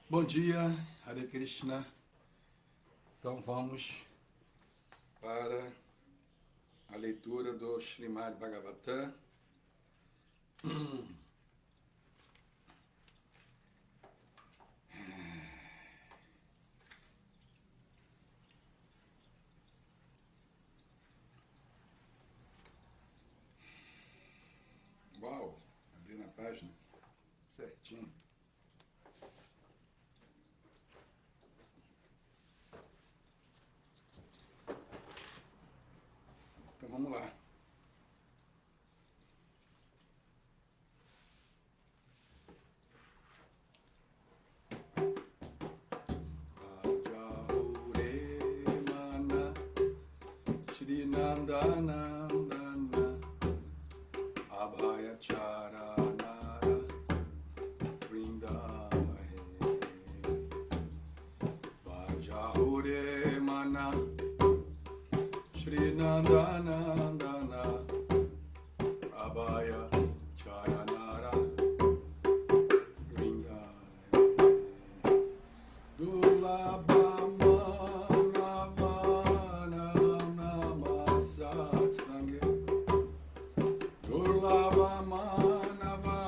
Bom dia, Hare Krishna. Então vamos para a leitura do Srimad Bhagavatam. Uau, abri na página certinho. Então vamos lá. Mana Shri Nandanandana Abhaya Charanara Vrindahe Vajahure Mana Shri Nandanandana Abhaya Charanara Vrindahe Dulabha Manavana Namasat Sange Dulabha Manava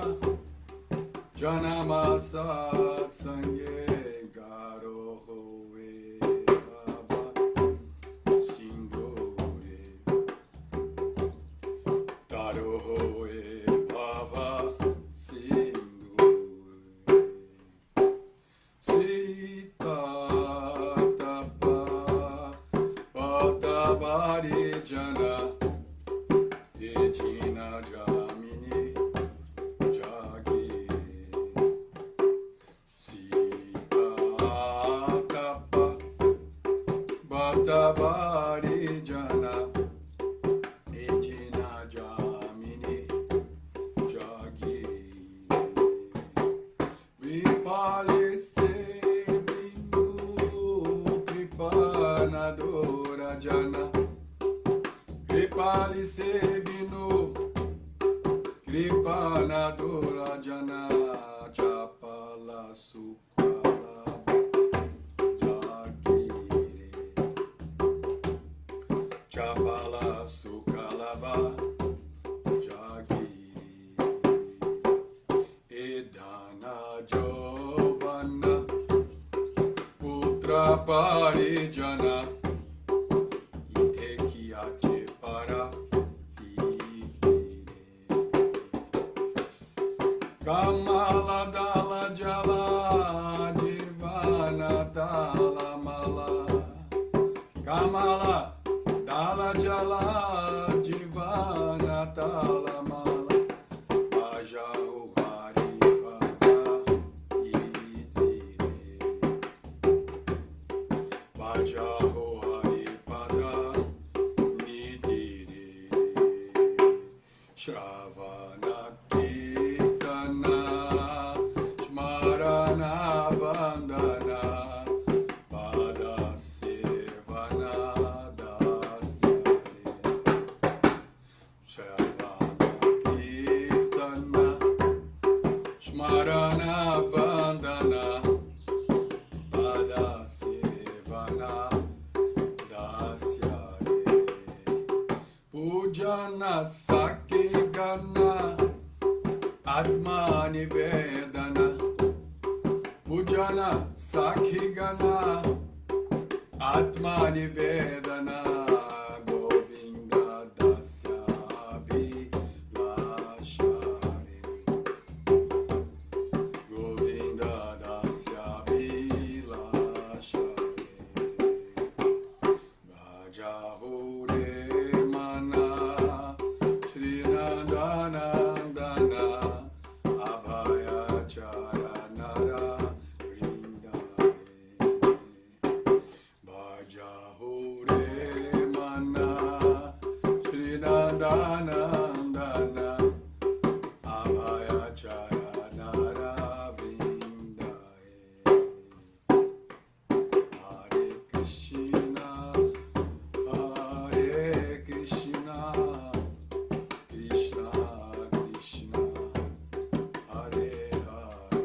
Janamasat Sange Garoho Bhava Sindhure Daroho Bhava Sindhure Sita Tapa Bhattavadi Jana Ejina Jamini Jagi Sita Tapa Bhattavadi Jana Ejina Jamini Jagi Vipalitse Vinu Kripanadora Jana Kripalitse Vinu Kripanadora Jana Chapala Sukala Jagire Chapala Sukalaba Jagire Edana Jovana Putra Parijana Itekiache para Tigire Kamala Dala Jala Divana Dala Mala Kamala Dala Jala Divana Dala Mala Ajahu Hari Bhava Idire Vajaho Hari Pada Nidire Shravana Kirtana Smarana Vandana Pada Sevana Dasyare Shravana Kirtana Smarana Vandana Pada Sevana Dasyare Pujana Sakigana Atma Nivedana Pujana Sakhigana Atma Nivedana Govinda Dasya Abhilashare Govinda Dasya Abhilashare Vajahure Mana Shri Nandanandana Abhaya Charanara Vrindahe Vajahure Mana Shri Nandanandana Abhaya Charanara Vrindahe Hare Krishna Hare Krishna Krishna Krishna Hare Hare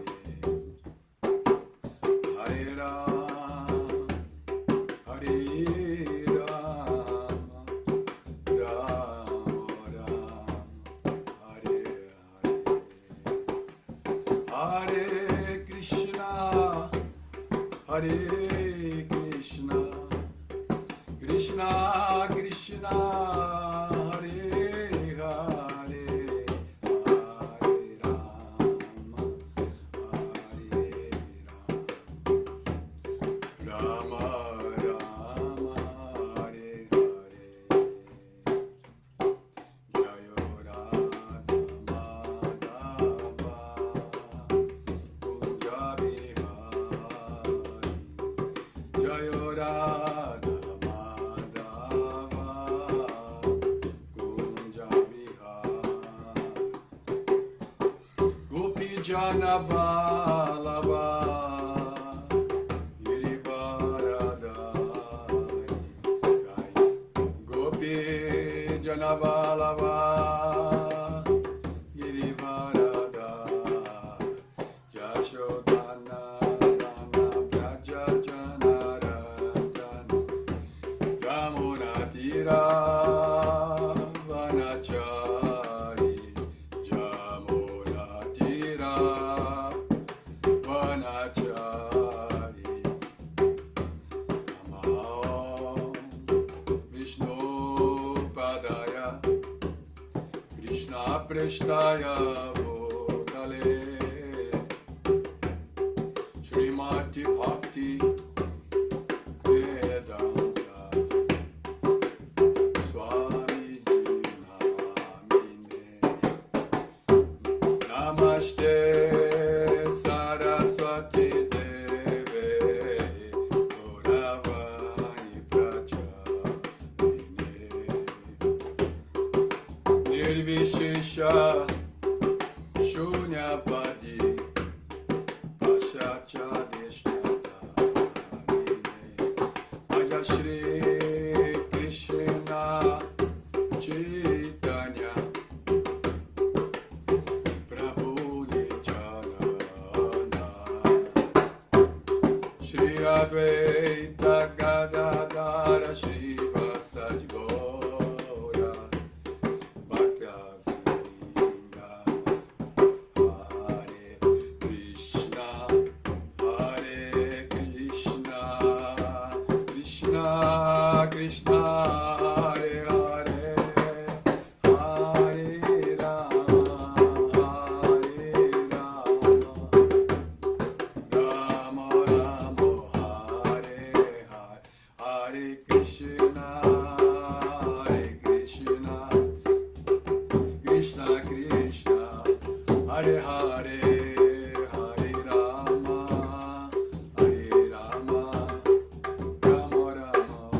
Hare Krishna, Krishna Krishna, Hare Hare, Hare Rama, Hare Rama, Rama Hare Hare. Jayo Radha Madhava, Kunja Bihari. Jayo Radha Madhava, Kunja Bihari. Gopi Jana Vallabha, Girivaradhari. Gopi Jana Vallabha, Girivaradhari. Yashodhana Dana Braja Jana Rajana, Yamuna Tira Vanachari, Jamuna Tira Vanachari. Namo Vishnu Padaya, Krishna Prestaya Bhutale, Srimati Bhakti Vedanta Swami Namine. Namaste Saraswati Deve Gauravani Pracharine. Nirvishesha Shunyavadi Aja Shri Krishna Chaitanya Prabhu Nityananda, Shri Advaita Gadadara Shri Vasadi Gaura Bhakta Vrinda. Hare Krishna, Hare Krishna, Krishna Krishna, Hare Hare, Hare Rama, Hare Rama, Rama Rama, Hare Hare, Hare Krishna, Hare Krishna, Krishna Krishna, Hare Hare, Hare Rama, Hare Rama, Rama Rama,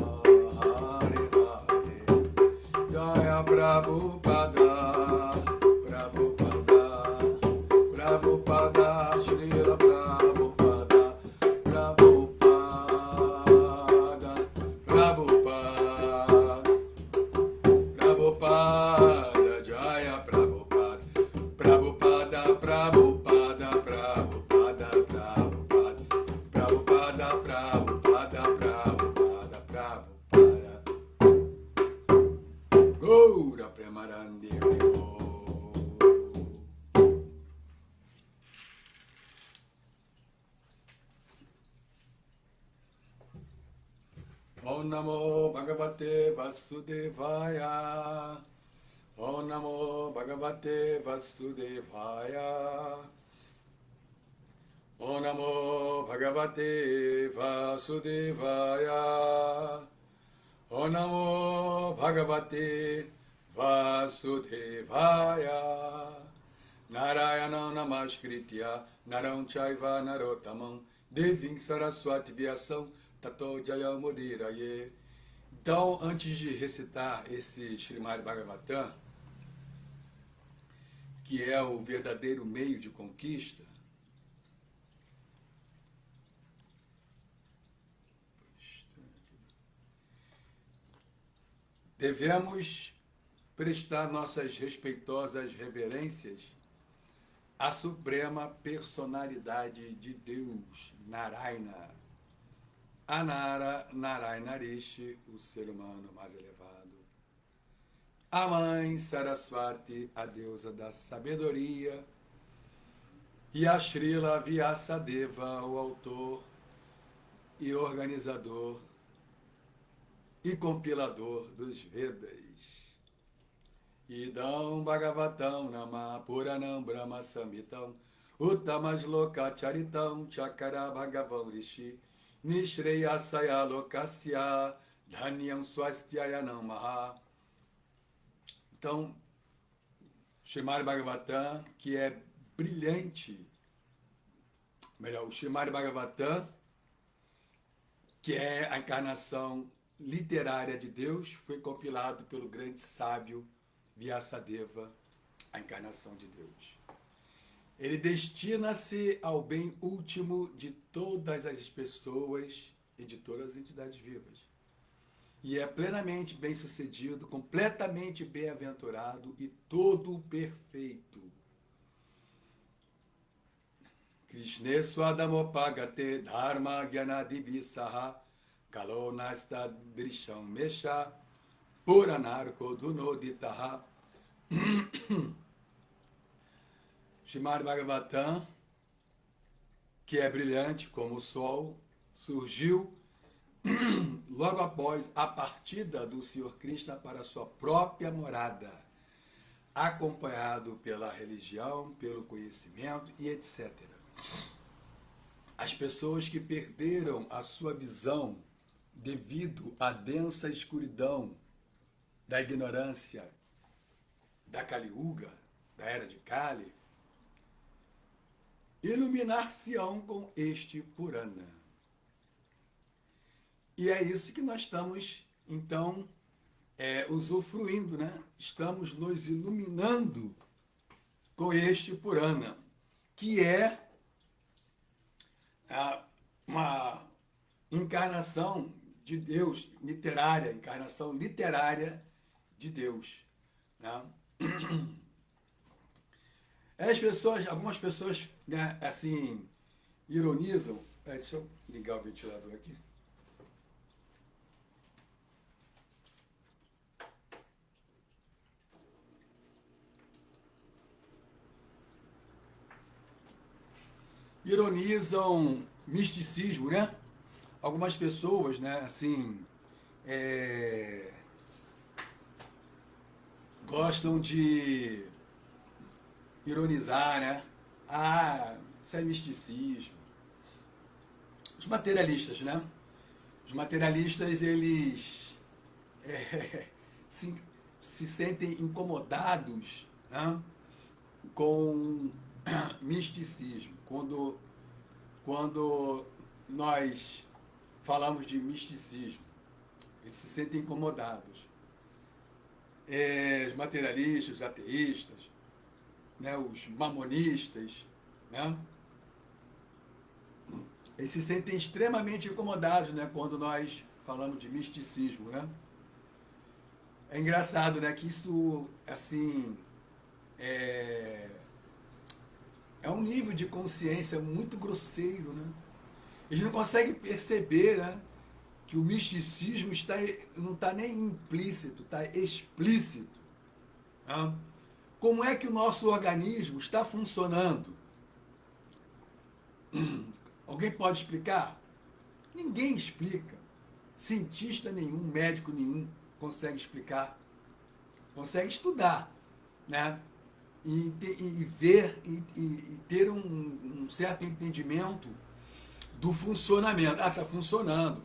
Hare Hare. Jaya Prabhupada, Prabhupada, Prabhupada, Srila Prabhupada, Prabhupada, Prabhupada, Prabhupada, Jaya Prabhupada, Prabhupada, Prabhupada, Prabhupada, Prabhupada, Prabhupada, Prabhupada, Prabhupada, Gaura Premarandi Haribo. Om Namo Bhagavate Vasudevaya. Om Namo Bhagavate Vasudevaya. Om Namo Bhagavate Vasudevaya. Om Namo Bhagavate Vasudevaya. Narayana Namaskritya Naram Chaiva Narottamam Devim Saraswati Vyasam Tato Jaya Mudiraye. Então, antes de recitar esse Srimad Bhagavatam, que é o verdadeiro meio de conquista, devemos prestar nossas respeitosas reverências à suprema personalidade de Deus, Narayana. Anara Narayana Rishi, o ser humano mais elevado. A mãe Saraswati, a deusa da sabedoria. E a Srila Vyasadeva, o autor e organizador e compilador dos Vedas. Idam Bhagavatam Nama Puranam Brahma Samhitam Uttamaśloka Charitam Chakara Bhagavan Rishi Nishreyasaya Lokasya Dhanyam Swastyaya Namaha. Então, Srimad Bhagavatam, que é brilhante, melhor, o Srimad Bhagavatam, que é a encarnação literária de Deus, foi compilado pelo grande sábio Vyasadeva, a encarnação de Deus. Ele destina-se ao bem último de todas as pessoas e de todas as entidades vivas. E é plenamente bem-sucedido, completamente bem-aventurado e todo perfeito. Krishne Swadamopagate Dharma Gyanadivisaha Kalonasta Drisham Mesha Puranarko Dunoditaha. Srimad Bhagavatam, que é brilhante como o sol, surgiu logo após a partida do Senhor Krishna para sua própria morada, acompanhado pela religião, pelo conhecimento e etc. As pessoas que perderam a sua visão devido à densa escuridão da ignorância da Kali Yuga, da Era de Kali, iluminar-se-ão com este Purana. E é isso que nós estamos, então, usufruindo, né? Estamos nos iluminando com este Purana, que é uma encarnação de Deus, literária, encarnação literária de Deus, né? Algumas pessoas, né, assim, ironizam. Deixa eu ligar o ventilador aqui. Ironizam misticismo, né? Algumas pessoas, né, assim, gostam de ironizar, né? Isso é misticismo. Os materialistas, né? Os materialistas, eles se sentem incomodados, né, com misticismo. Quando nós falamos de misticismo, eles se sentem incomodados. Os materialistas, os ateístas, né, os mamonistas, né, eles se sentem extremamente incomodados, né, quando nós falamos de misticismo, né? É engraçado, né, que isso, assim, é um nível de consciência muito grosseiro, né? Eles não conseguem perceber, né, que o misticismo não está nem implícito, está explícito. Né? Como é que o nosso organismo está funcionando? Alguém pode explicar? Ninguém explica. Cientista nenhum, médico nenhum consegue explicar. Consegue estudar, né? E ver e ter um certo entendimento do funcionamento. Está funcionando.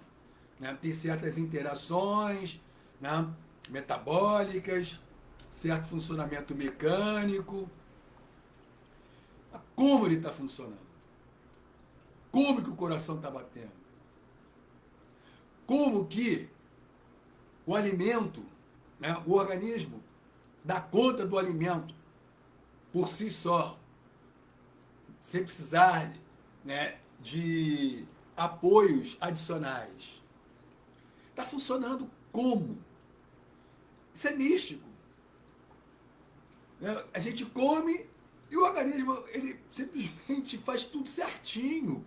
Né? Tem certas interações, né, metabólicas, certo funcionamento mecânico. Como ele está funcionando? Como que o coração está batendo? Como que o alimento, né, o organismo, dá conta do alimento por si só, sem precisar, né, de apoios adicionais. Está funcionando como? Isso é místico. A gente come e o organismo, ele simplesmente faz tudo certinho.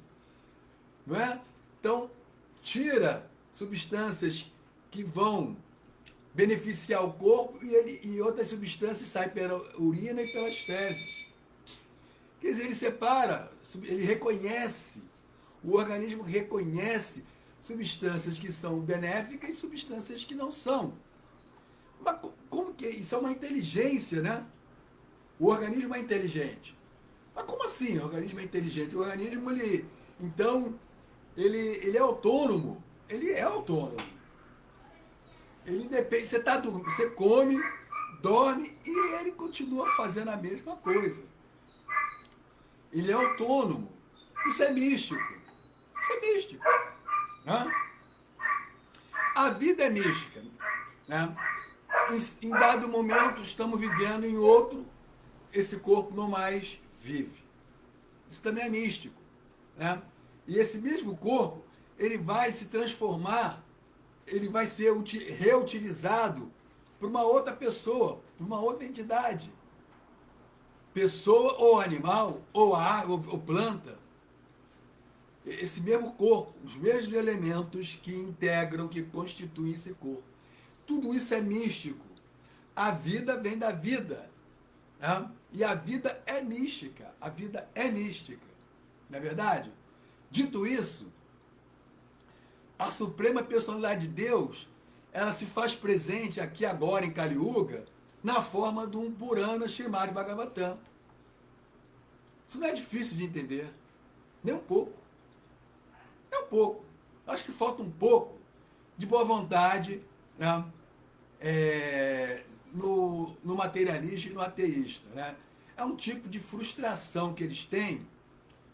Não é? Então, tira substâncias que vão beneficiar o corpo e outras substâncias saem pela urina e pelas fezes. Quer dizer, ele separa, ele reconhece O organismo reconhece substâncias que são benéficas e substâncias que não são. Mas como que isso é uma inteligência, né? O organismo é inteligente. Mas como assim o organismo é inteligente? O organismo, então, ele é autônomo. Ele é autônomo. Ele depende, você come, dorme e ele continua fazendo a mesma coisa. Ele é autônomo. Isso é místico. Isso é místico. Né? A vida é mística. Né? Em dado momento, estamos vivendo em outro, esse corpo não mais vive. Isso também é místico. Né? E esse mesmo corpo, ele vai se transformar, ele vai ser reutilizado por uma outra pessoa, por uma outra entidade. Pessoa ou animal, ou água, ou planta. Esse mesmo corpo, os mesmos elementos que integram, que constituem esse corpo. Tudo isso é místico. A vida vem da vida. Né? E a vida é mística. A vida é mística. Não é verdade? Dito isso, a suprema personalidade de Deus, ela se faz presente aqui agora em Kali Yuga, na forma de um Purana Srimad Bhagavatam. Isso não é difícil de entender. Nem um pouco. Nem um pouco. Acho que falta um pouco de boa vontade, né? No materialista e no ateísta. Né? É um tipo de frustração que eles têm,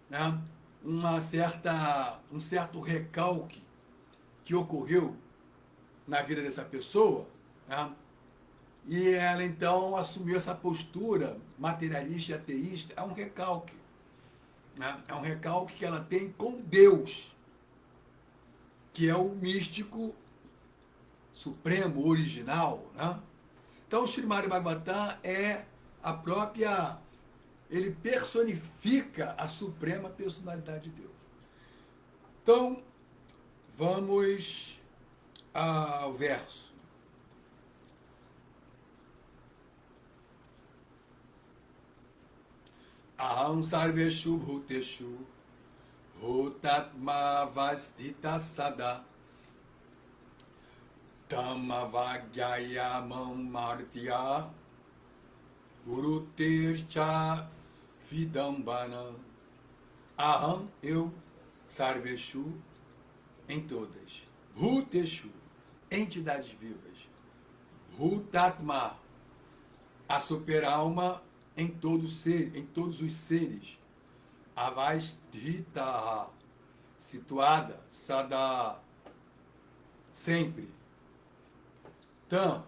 né? Um certo recalque que ocorreu na vida dessa pessoa, né? E ela então assumiu essa postura materialista e ateísta. É um recalque. Né? É um recalque que ela tem com Deus, que é o místico supremo, original. Né? Então, o Srimad Bhagavatam é a própria... Ele personifica a suprema personalidade de Deus. Então, vamos ao verso. Aham sarveshu bhuteshu bhutatma vastita sada Tamavagyayamam martya gurutercha vidambana. Aham, eu, sarveshu, em todas. Bhuteshu, entidades vivas. Bhutatma, a super-alma em todos os seres. Avasthita, situada, sada, sempre. Tam,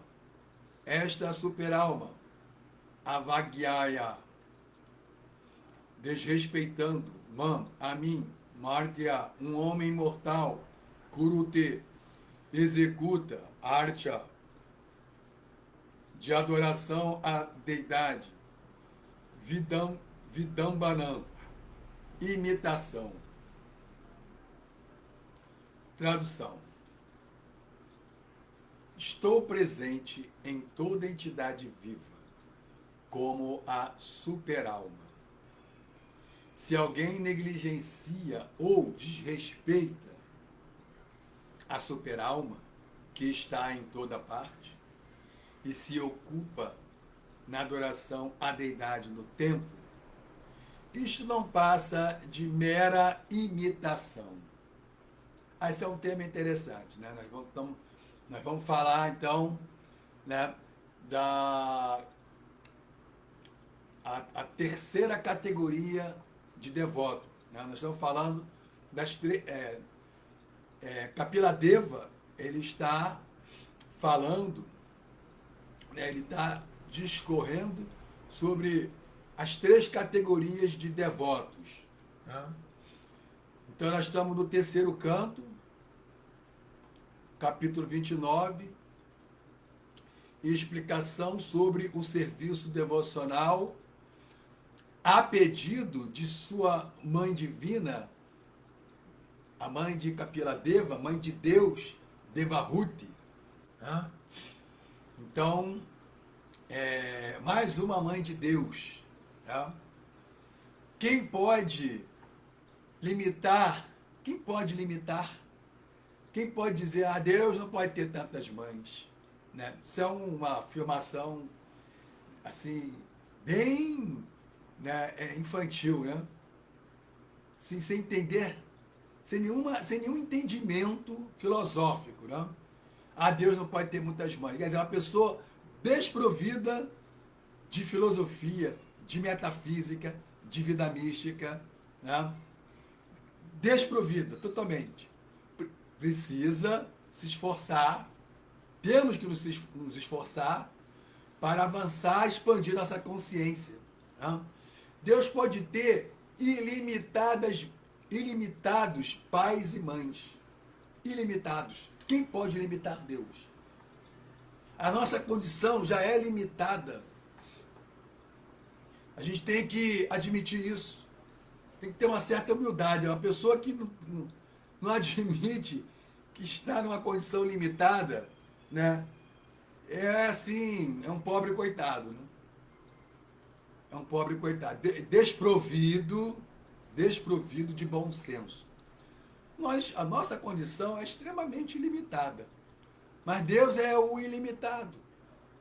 esta super-alma, avagyaya, desrespeitando, mam, a mim, martya, um homem mortal, kurute, executa, archa, de adoração à deidade, vidambanam, imitação. Tradução. Estou presente em toda entidade viva, como a super-alma. Se alguém negligencia ou desrespeita a super-alma, que está em toda parte, e se ocupa na adoração à deidade no templo, isto não passa de mera imitação. Esse é um tema interessante, né? Nós vamos falar, então, né, a terceira categoria de devoto. Né? Nós estamos falando das Kapiladeva, ele está falando, né, ele está discorrendo sobre as três categorias de devotos. Né? Então, nós estamos no terceiro canto, capítulo 29, e explicação sobre o serviço devocional a pedido de sua mãe divina, a mãe de Kapiladeva, mãe de Deus, Devahuti. Né? Então, mais uma mãe de Deus. Tá? Quem pode limitar quem pode limitar? Quem pode dizer, Deus não pode ter tantas mães? Né? Isso é uma afirmação, assim, bem, né, infantil, né? Assim, sem entender, sem nenhum entendimento filosófico, né? Deus não pode ter muitas mães. Quer dizer, uma pessoa desprovida de filosofia, de metafísica, de vida mística, né? Desprovida, totalmente. Precisa se esforçar, temos que nos esforçar para avançar, expandir nossa consciência. Né? Deus pode ter ilimitados pais e mães. Ilimitados. Quem pode limitar Deus? A nossa condição já é limitada. A gente tem que admitir isso. Tem que ter uma certa humildade. Uma pessoa que não admite que está numa condição limitada, né? É assim, é um pobre coitado. Né? É um pobre coitado. Desprovido de bom senso. A nossa condição é extremamente limitada. Mas Deus é o ilimitado.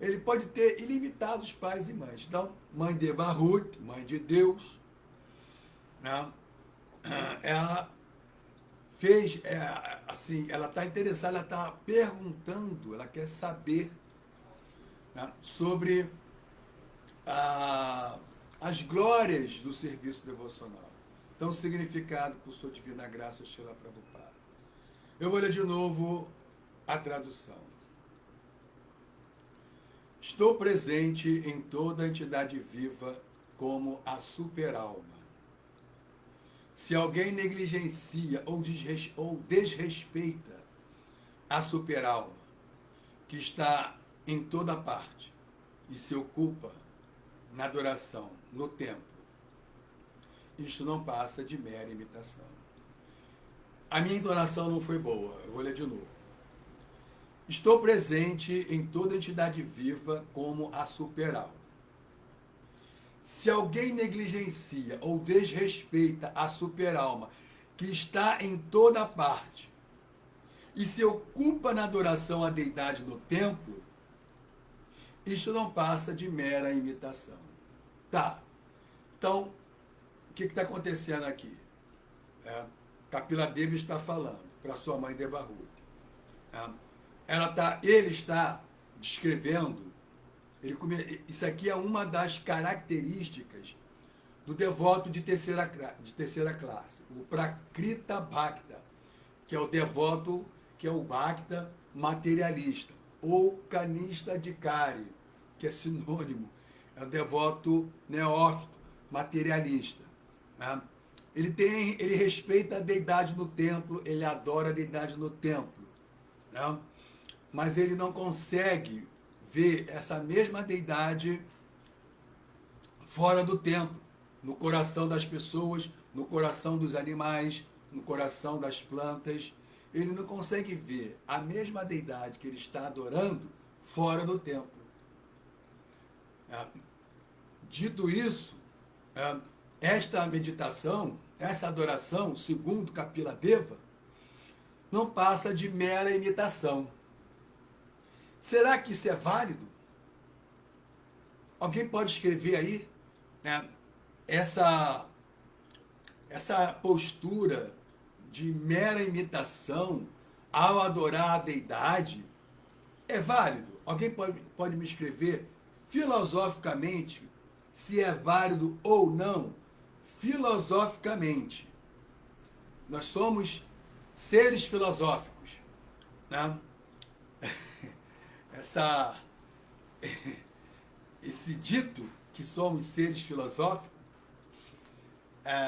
Ele pode ter ilimitados pais e mães. Então, mãe de Barut, mãe de Deus, né? Ela fez, assim, ela está interessada, ela está perguntando, ela quer saber, né, sobre as glórias do serviço devocional. Então, significado por sua divina graça, Srila Prabhupada. Eu vou ler de novo a tradução. Estou presente em toda entidade viva como a superalma. Se alguém negligencia ou desrespeita a superalma, que está em toda parte, e se ocupa na adoração, no templo, isto não passa de mera imitação. A minha entonação não foi boa, eu vou ler de novo. Estou presente em toda entidade viva como a superalma. Se alguém negligencia ou desrespeita a superalma, que está em toda parte, e se ocupa na adoração à deidade no templo, isto não passa de mera imitação. Tá. Então, o que está acontecendo aqui? Kapila Devi está falando para sua mãe Devahuti. Ele está descrevendo, isso aqui é uma das características do devoto de terceira classe, o Prakrita Bhakta, que é o devoto, que é o Bhakta materialista, ou Kanista Adhikari, que é sinônimo, é o devoto neófito, materialista. Né? Ele respeita a deidade no templo, ele adora a deidade no templo. Né? Mas ele não consegue ver essa mesma deidade fora do templo, no coração das pessoas, no coração dos animais, no coração das plantas. Ele não consegue ver a mesma deidade que ele está adorando fora do templo. Dito isso, esta meditação, essa adoração, segundo Kapila Deva, não passa de mera imitação. Será que isso é válido? Alguém pode escrever aí, né, essa postura de mera imitação ao adorar a deidade é válido? Alguém pode me escrever filosoficamente se é válido ou não? Filosoficamente. Nós somos seres filosóficos. Né? Esse dito que somos seres filosóficos,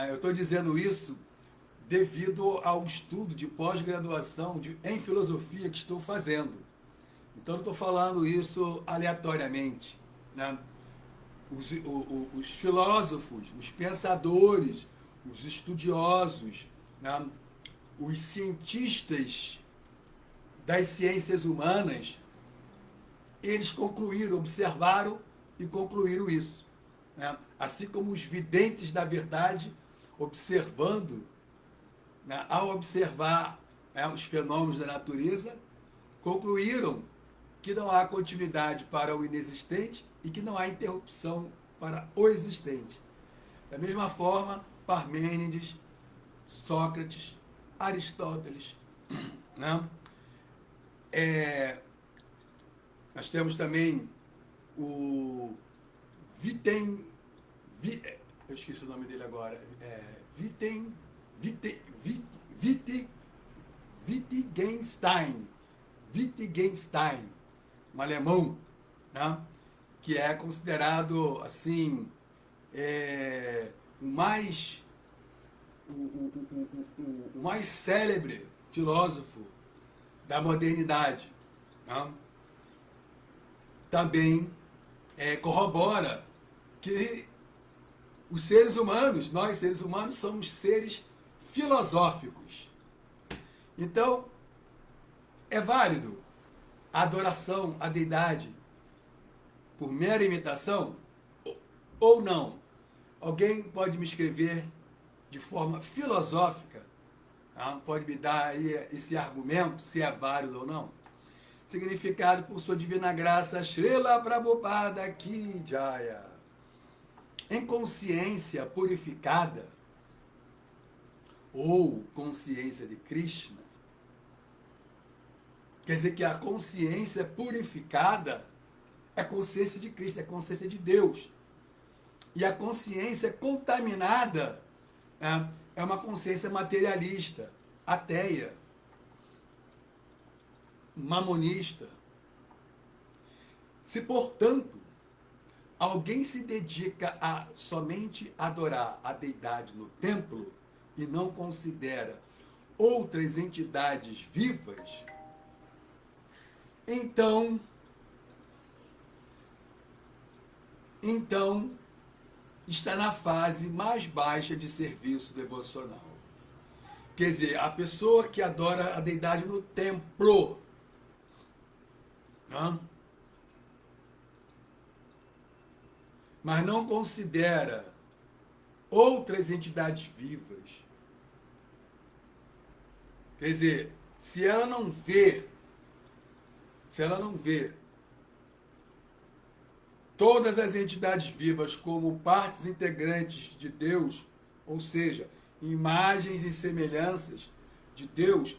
eu estou dizendo isso devido ao estudo de pós-graduação em filosofia que estou fazendo. Então, não estou falando isso aleatoriamente. Né? Os filósofos, os pensadores, os estudiosos, né? Os cientistas das ciências humanas, eles observaram e concluíram isso. Né? Assim como os videntes da verdade, observando né, ao observar os fenômenos da natureza, concluíram que não há continuidade para o inexistente e que não há interrupção para o existente. Da mesma forma, Parmênides, Sócrates, Aristóteles, né? Nós temos também o eu esqueci o nome dele agora, Wittgenstein, um alemão, né? Que é considerado assim o mais célebre filósofo da modernidade, né? Também corrobora que os seres humanos, nós seres humanos, somos seres filosóficos. Então, é válido a adoração à deidade por mera imitação ou não? Alguém pode me escrever de forma filosófica, tá? Pode me dar aí esse argumento, se é válido ou não? Significado por sua divina graça, Srila Prabhupada Ki Jaya. Em consciência purificada, ou consciência de Krishna, quer dizer que a consciência purificada é consciência de Cristo, é consciência de Deus. E a consciência contaminada é uma consciência materialista, ateia, mamonista. Se, portanto, alguém se dedica a somente adorar a deidade no templo e não considera outras entidades vivas, então está na fase mais baixa de serviço devocional. Quer dizer, a pessoa que adora a deidade no templo, né? Mas não considera outras entidades vivas. Quer dizer, se ela não vê todas as entidades vivas como partes integrantes de Deus, ou seja, imagens e semelhanças de Deus,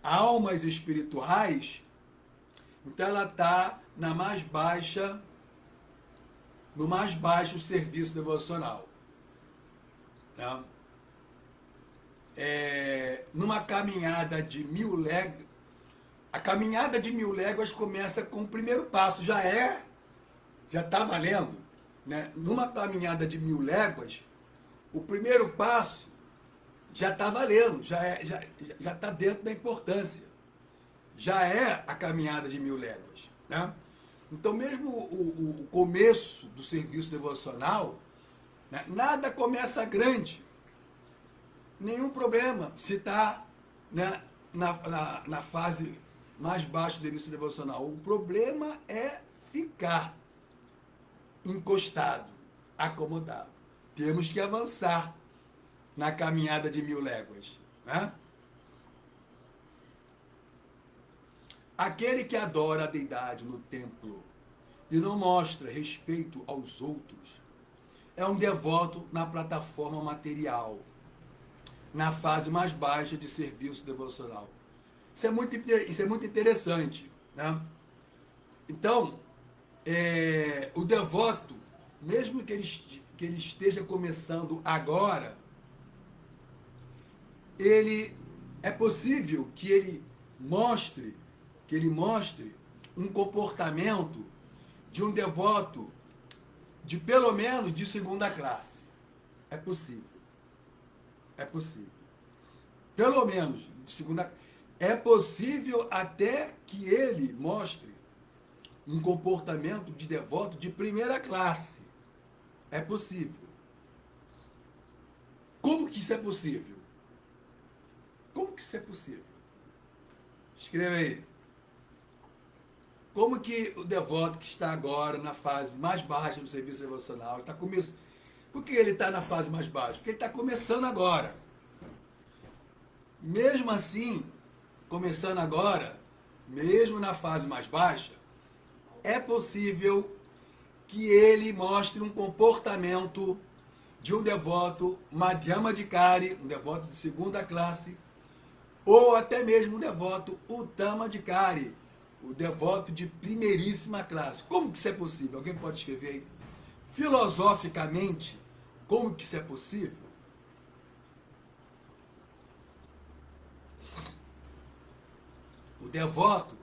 almas espirituais, então ela está no mais baixo serviço devocional. Tá? Numa caminhada de 1000 léguas, a caminhada de 1000 léguas começa com o primeiro passo, já está valendo, né? Numa caminhada de 1000 léguas, o primeiro passo já está valendo, já está dentro da importância. Já é a caminhada de 1000 léguas, né? Então, mesmo o começo do serviço devocional, né, nada começa grande. Nenhum problema se está, né, na fase mais baixa do serviço devocional. O problema é ficar encostado, acomodado. Temos que avançar na caminhada de 1000 léguas, né? Aquele que adora a deidade no templo e não mostra respeito aos outros é um devoto na plataforma material, na fase mais baixa de serviço devocional. Isso é muito interessante, né? Então, o devoto, mesmo que ele esteja começando agora, é possível que ele mostre um comportamento de um devoto de pelo menos de segunda classe. É possível. É possível. Pelo menos de segunda. É possível até que ele mostre um comportamento de devoto de primeira classe. É possível. Como que isso é possível? Como que isso é possível? Escreva aí. Como que o devoto que está agora na fase mais baixa do serviço devocional, está começando? Por que ele está na fase mais baixa? Porque ele está começando agora. Mesmo assim, começando agora, mesmo na fase mais baixa, é possível que ele mostre um comportamento de um devoto Madhyamadikari, um devoto de segunda classe, ou até mesmo um devoto Uttamadikari, o devoto de primeiríssima classe. Como que isso é possível? Alguém pode escrever aí? Filosoficamente, como que isso é possível? O devoto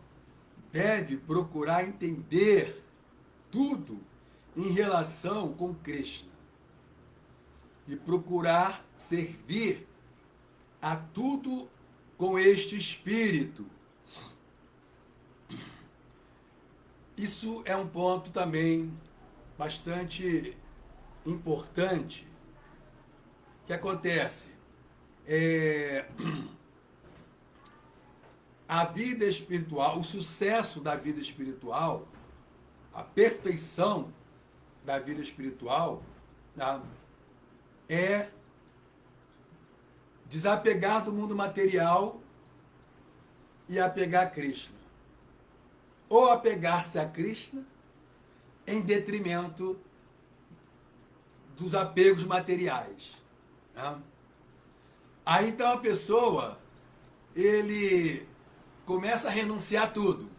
deve procurar entender tudo em relação com Krishna e procurar servir a tudo com este espírito. Isso é um ponto também bastante importante que acontece. A vida espiritual, o sucesso da vida espiritual, a perfeição da vida espiritual, tá? É desapegar do mundo material e apegar a Krishna. Ou apegar-se a Krishna em detrimento dos apegos materiais. Tá? Aí então a pessoa, ele começa a renunciar a tudo.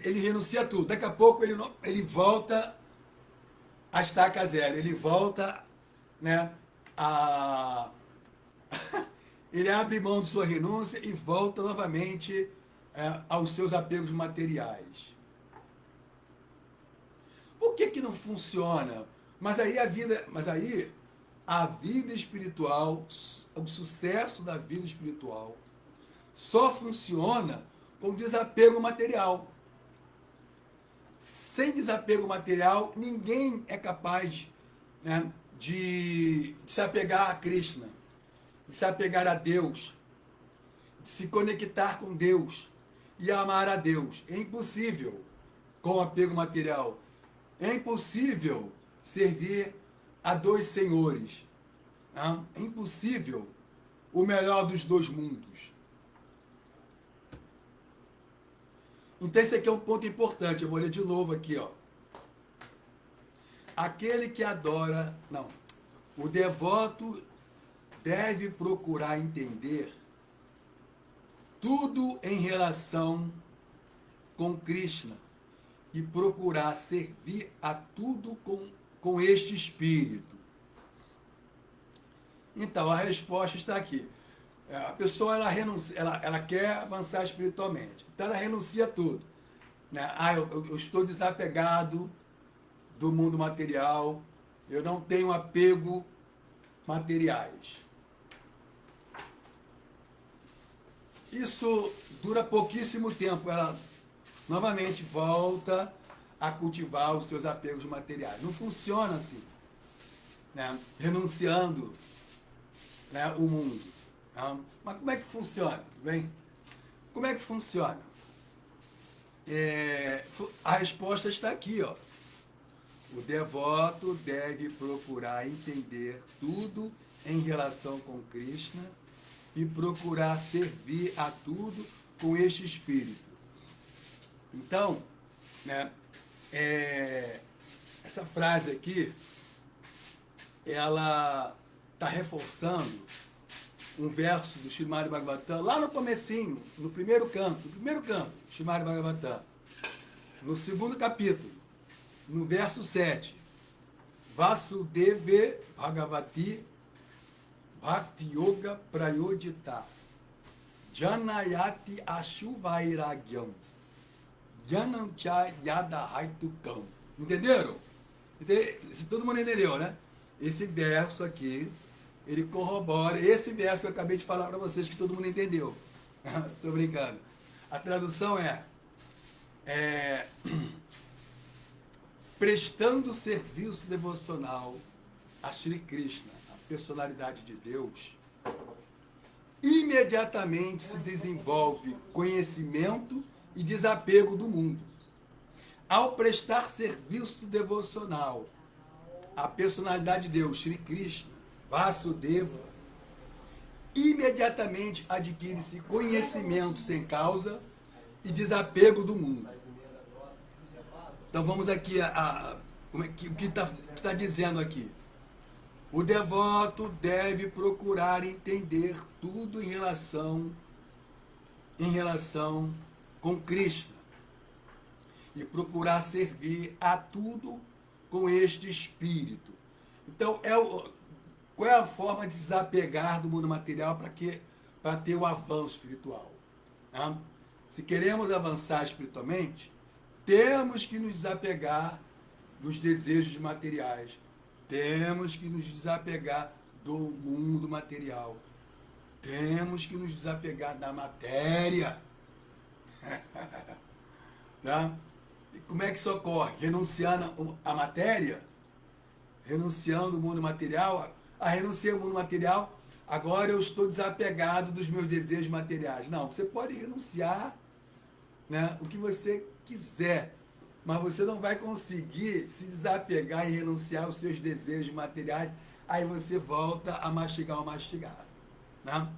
Ele renuncia a tudo. Daqui a pouco ele volta a estaca zero. Ele volta, né, a... ele abre mão de sua renúncia e volta novamente aos seus apegos materiais. Por que não funciona? Mas aí a vida espiritual, o sucesso da vida espiritual só funciona com desapego material. Sem desapego material, ninguém é capaz, né, de se apegar a Krishna, de se apegar a Deus, de se conectar com Deus e amar a Deus. É impossível com apego material. É impossível servir a dois senhores. Né? É impossível o melhor dos dois mundos. Então esse aqui é um ponto importante. Eu vou ler de novo aqui, ó. Aquele que adora... Não. O devoto deve procurar entender tudo em relação com Krishna e procurar servir a tudo com este espírito. Então, a resposta está aqui. A pessoa ela quer avançar espiritualmente. Então, ela renuncia a tudo. Né? Eu estou desapegado do mundo material, eu não tenho apego materiais. Isso dura pouquíssimo tempo. Ela novamente volta a cultivar os seus apegos materiais. Não funciona assim, né? Renunciando, né, o mundo. Né? Mas como é que funciona? Tudo bem? Como é que funciona? A resposta está aqui, ó. O devoto deve procurar entender tudo em relação com Krishna e procurar servir a tudo com este espírito. Então, né, essa frase aqui, ela está reforçando um verso do Srimad Bhagavatam, lá no comecinho, no primeiro canto, Srimad Bhagavatam, no segundo capítulo, no verso 7, Vasudeve Bhagavati Bhakti Yoga Prayodhita Janayati Ashuvairagyam Janamcha Yadahaitukam. Entenderam? Todo mundo entendeu, né? Esse verso aqui, ele corrobora esse verso que eu acabei de falar para vocês, que todo mundo entendeu. Estou brincando. A tradução prestando serviço devocional a Shri Krishna, a personalidade de Deus, imediatamente se desenvolve conhecimento e desapego do mundo. Ao prestar serviço devocional à personalidade de Deus, Shri Krishna, Vasudeva, imediatamente adquire-se conhecimento sem causa e desapego do mundo. Então vamos aqui como é que, o que está dizendo aqui. O devoto deve procurar entender tudo em relação com Krishna e procurar servir a tudo com este espírito. Então, qual é a forma de desapegar do mundo material para ter o avanço espiritual? Né? Se queremos avançar espiritualmente, temos que nos desapegar dos desejos materiais. Temos que nos desapegar do mundo material. Temos que nos desapegar da matéria. Né? E como é que isso ocorre? Renunciando à matéria, renunciando ao mundo material, renunciei ao mundo material, agora eu estou desapegado dos meus desejos materiais. Não, você pode renunciar, né, o que você quiser, mas você não vai conseguir se desapegar e renunciar aos seus desejos materiais, aí você volta a mastigar o mastigado. Né?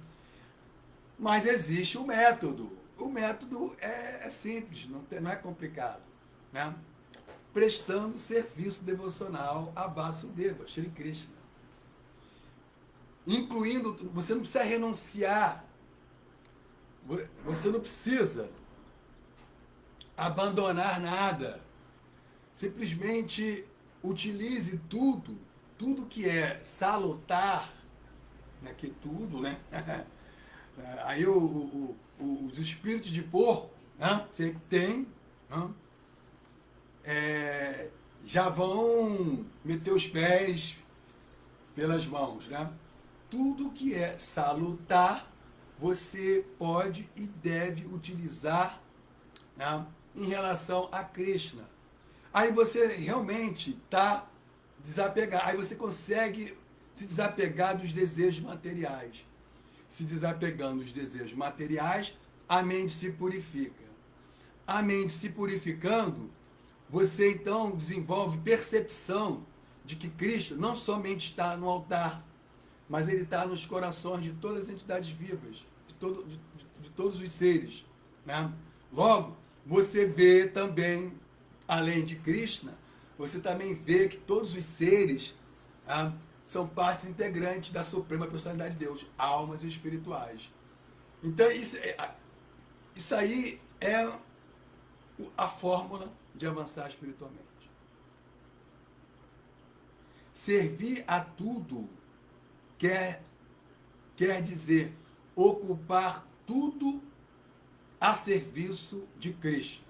Mas existe um método. O método é simples, não é complicado. Né? Prestando serviço devocional a Vasudeva, Shri Krishna. Incluindo, você não precisa renunciar, você não precisa abandonar nada. Simplesmente utilize tudo que é salutar, né, que tudo, né? Aí os espíritos de porco, né, você tem, né, já vão meter os pés pelas mãos, né? Tudo que é salutar, você pode e deve utilizar, né, em relação a Krishna. Aí você realmente está desapegado, aí você consegue se desapegar dos desejos materiais. Se desapegando dos desejos materiais, a mente se purifica. A mente se purificando, você então desenvolve percepção de que Krishna não somente está no altar, mas ele está nos corações de todas as entidades vivas, de todos os seres. Né? Logo, você vê também, além de Krishna, você também vê que todos os seres são partes integrantes da Suprema Personalidade de Deus, almas espirituais. Então, isso aí é a fórmula de avançar espiritualmente. Servir a tudo quer dizer ocupar tudo a serviço de Krishna.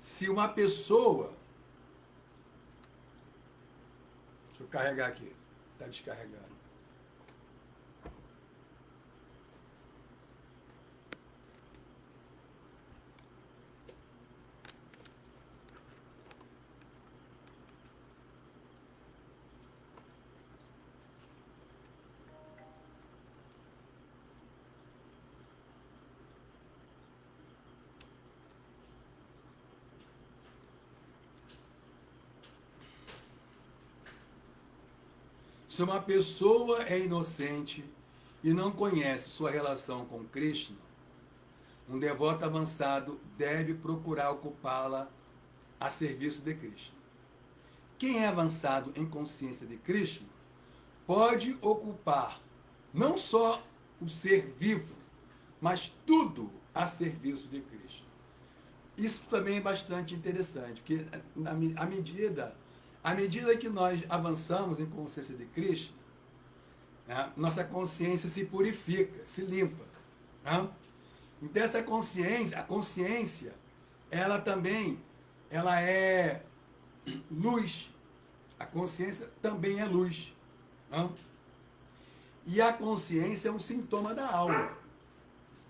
Se uma pessoa... Deixa eu carregar aqui. Está descarregando. Se uma pessoa é inocente e não conhece sua relação com Krishna, um devoto avançado deve procurar ocupá-la a serviço de Krishna. Quem é avançado em consciência de Krishna pode ocupar não só o ser vivo, mas tudo a serviço de Krishna. Isso também é bastante interessante, porque à medida que nós avançamos em consciência de Krishna, né, nossa consciência se purifica, se limpa. Né? Então essa consciência, a consciência, ela também, ela é luz. A consciência também é luz. Né? E a consciência é um sintoma da alma.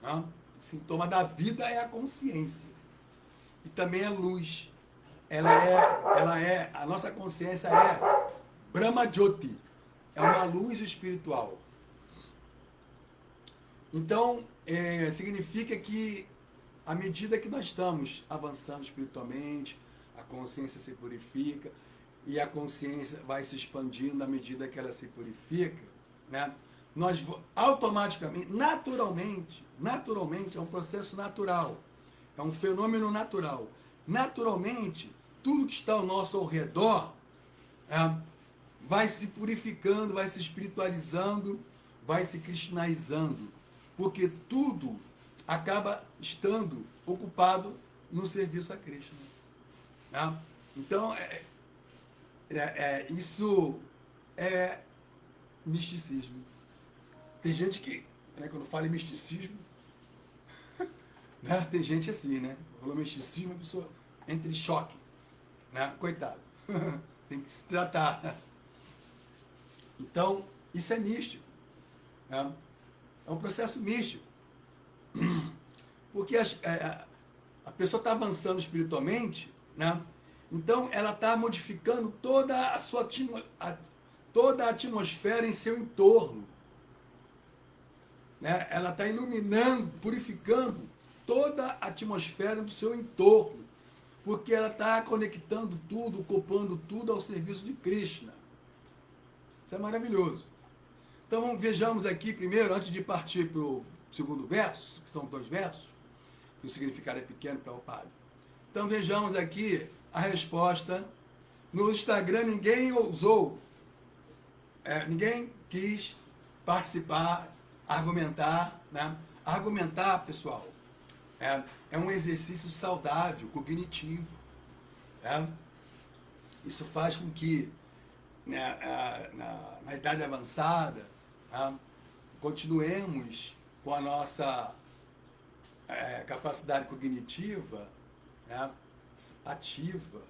Né? O sintoma da vida é a consciência. E também é luz. A nossa consciência é Brahma Jyoti, é uma luz espiritual. Então, significa que, à medida que nós estamos avançando espiritualmente, a consciência se purifica, e a consciência vai se expandindo à medida que ela se purifica, né? Nós automaticamente, naturalmente, é um processo natural, é um fenômeno natural. Naturalmente, tudo que está ao nosso ao redor vai se purificando, vai se espiritualizando, vai se cristianizando, porque tudo acaba estando ocupado no serviço a Krishna. Né? Então, isso é misticismo. Tem gente que, quando fala em misticismo, né, tem gente assim, né? Falou misticismo, a pessoa entra em choque. Né? Coitado. Tem que se tratar. Então, isso é místico. Né? É um processo místico. Porque a pessoa está avançando espiritualmente, né? Então ela está modificando toda a sua toda a atmosfera em seu entorno. Né? Ela está iluminando, purificando toda a atmosfera do seu entorno. Porque ela está conectando tudo, ocupando tudo ao serviço de Krishna. Isso é maravilhoso. Então vejamos aqui primeiro, antes de partir para o segundo verso, que são 2 versos, que o significado é pequeno para o padre. Então vejamos aqui a resposta. No Instagram ninguém ousou, ninguém quis participar, argumentar. Né? Argumentar, pessoal, é um exercício saudável, cognitivo. Isso faz com que, né, na idade avançada, continuemos com a nossa capacidade cognitiva, né, ativa,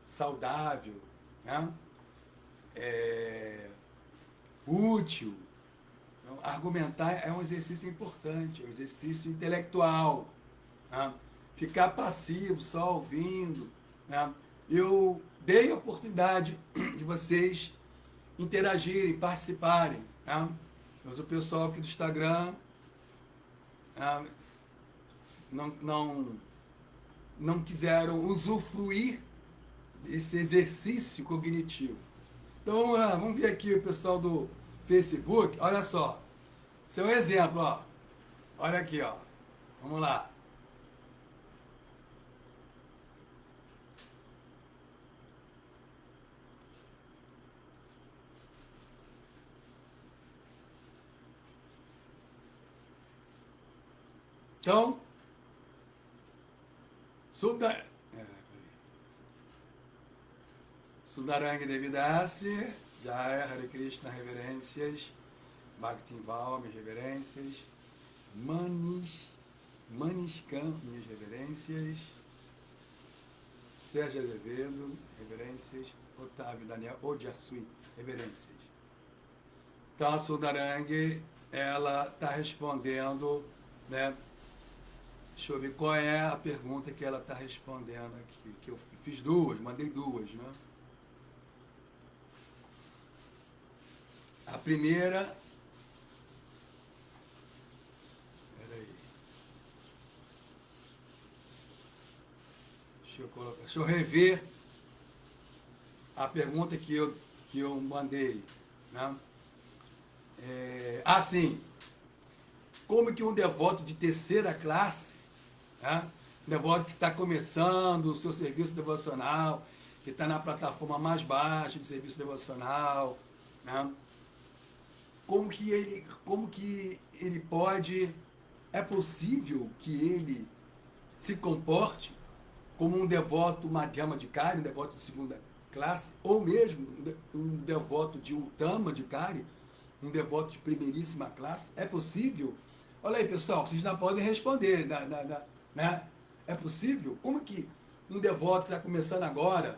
saudável, né, útil. Então, argumentar é um exercício importante, é um exercício intelectual. Né? Ficar passivo, só ouvindo. Né? Eu dei a oportunidade de vocês interagirem, participarem. Né? Mas o pessoal aqui do Instagram não quiseram usufruir desse exercício cognitivo. Então vamos lá, vamos ver aqui o pessoal do Facebook. Olha só, esse é um exemplo, ó. Olha aqui, ó. Vamos lá. Então, Sundarang Devidasi, Jaya Hare Krishna, reverências, Bhaktinval, minhas reverências, Manishkan, minhas reverências, Sérgio Azevedo, reverências, Otávio Daniel Odiaçui, reverências. Então a Sundarang, ela está respondendo, né? Deixa eu ver qual é a pergunta que ela está respondendo aqui, que eu fiz mandei duas, né? A primeira, deixa eu rever a pergunta que eu mandei, né? Sim, como que um devoto de terceira classe, né? Um devoto que está começando o seu serviço devocional, que está na plataforma mais baixa de serviço devocional, né? Como que ele pode, é possível que ele se comporte como um devoto Madhyama Adhikari, um devoto de segunda classe, ou mesmo um devoto de Uttama Adhikari, um devoto de primeiríssima classe? É possível? Olha aí, pessoal, vocês não podem responder, né? É possível? Como que um devoto que está começando agora,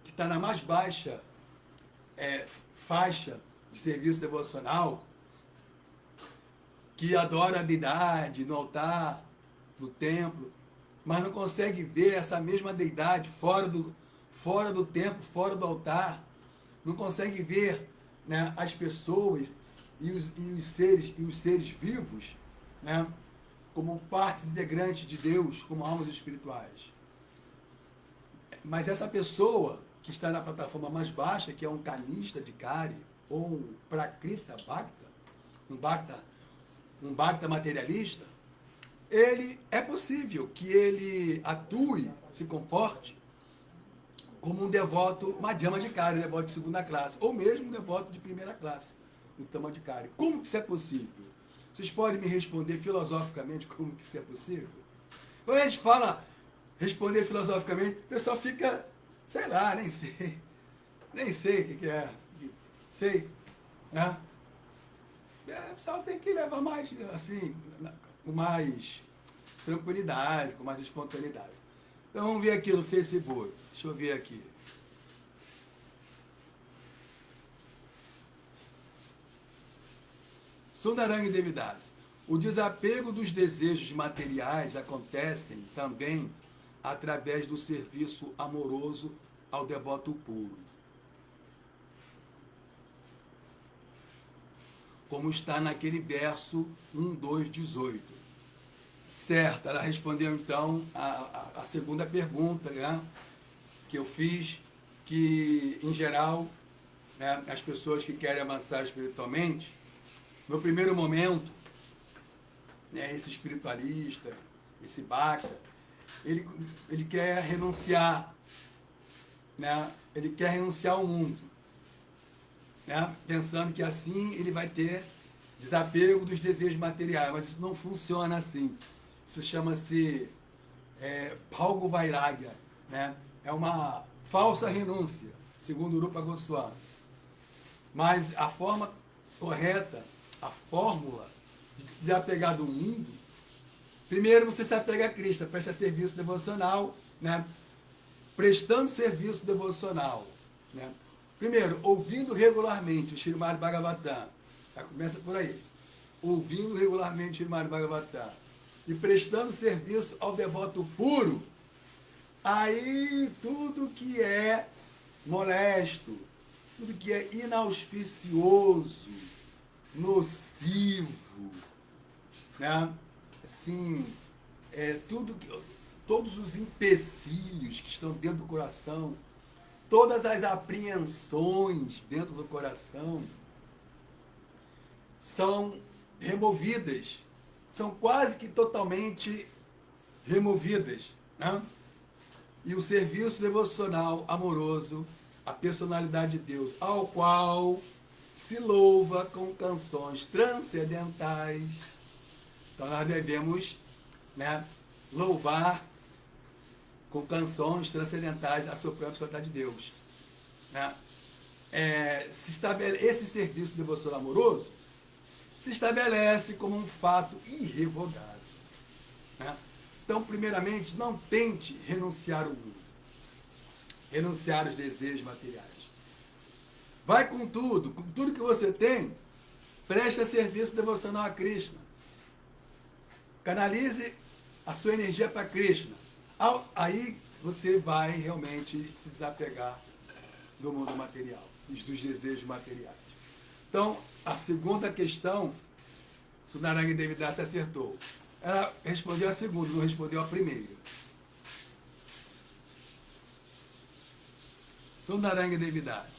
que está na mais baixa faixa de serviço devocional, que adora a deidade no altar, no templo, mas não consegue ver essa mesma deidade fora do templo, fora do altar, não consegue ver, né, as pessoas e os seres vivos, né, como partes integrantes de Deus, como almas espirituais. Mas essa pessoa, que está na plataforma mais baixa, que é um canista de Kari, ou um Prakrita Bhakta, um Bhakta materialista, ele é possível que ele atue, se comporte como um devoto Madhyama de Kari, um devoto de segunda classe, ou mesmo um devoto de primeira classe, do Tama de Kari. Como que isso é possível? Vocês podem me responder filosoficamente como que isso é possível? Quando a gente fala responder filosoficamente, o pessoal fica, sei lá, nem sei o que é, sei, né? O pessoal tem que levar mais, assim, com mais tranquilidade, com mais espontaneidade. Então vamos ver aqui no Facebook. Deixa eu ver aqui. Sundaranga Devidas. O desapego dos desejos materiais acontecem também através do serviço amoroso ao devoto puro. Como está naquele verso 1:2:18. Certo, ela respondeu então a segunda pergunta, né, que eu fiz, que em geral, né, as pessoas que querem avançar espiritualmente, no primeiro momento, né, esse espiritualista, esse bhakta, ele quer renunciar, né, ele quer renunciar ao mundo, né, pensando que assim ele vai ter desapego dos desejos materiais, mas isso não funciona assim. Isso chama-se Bhaugo Vairagya, né? É uma falsa renúncia, segundo o Rupa Goswami. Mas a forma correta, a fórmula de se desapegar do mundo, primeiro você se apega a Krishna, presta serviço devocional, né? Prestando serviço devocional, né? Primeiro, ouvindo regularmente o Srimad Bhagavatam, já começa por aí, ouvindo regularmente o Srimad Bhagavatam, e prestando serviço ao devoto puro, aí tudo que é molesto, tudo que é inauspicioso, nocivo, né? Assim, todos os empecilhos que estão dentro do coração, todas as apreensões dentro do coração são removidas, são quase que totalmente removidas, né? E o serviço devocional amoroso, a personalidade de Deus, ao qual se louva com canções transcendentais. Então nós devemos, né, louvar com canções transcendentais a Suprema Personalidade de Deus, né? Esse serviço devocional amoroso se estabelece como um fato irrevogável, né? Então, primeiramente, não tente renunciar ao mundo, renunciar aos desejos materiais. Vai com tudo que você tem, preste serviço devocional a Krishna. Canalize a sua energia para Krishna. Aí você vai realmente se desapegar do mundo material, dos desejos materiais. Então, a segunda questão, Sundaranga Devidas acertou. Ela respondeu a segunda, não respondeu a primeira. Sundaranga Devidas.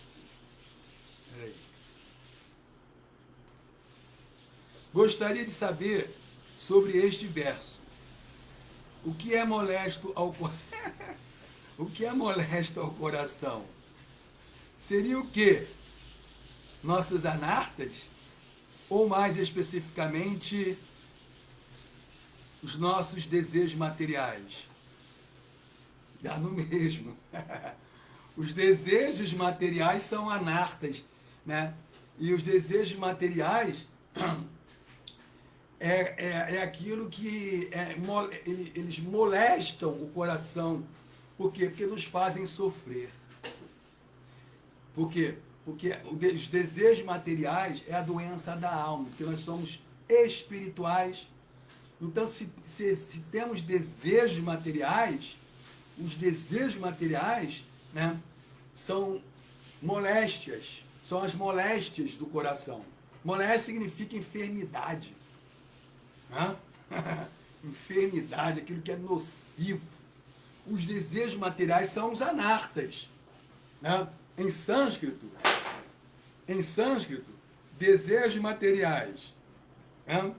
Peraí. Gostaria de saber sobre este verso. O que é molesto ao o que é molesto ao coração? Seria o quê? Nossos anartas? Ou mais especificamente, os nossos desejos materiais? Dá no mesmo. Os desejos materiais são anartas, né? E os desejos materiais é aquilo que eles molestam o coração. Por quê? Porque nos fazem sofrer. Por quê? Porque os desejos materiais é a doença da alma, porque nós somos espirituais. Então, se temos desejos materiais, os desejos materiais, né, são moléstias, são as moléstias do coração. Moléstia significa enfermidade. Né? Enfermidade, aquilo que é nocivo. Os desejos materiais são os anartas. né? Em sânscrito, desejos materiais, né?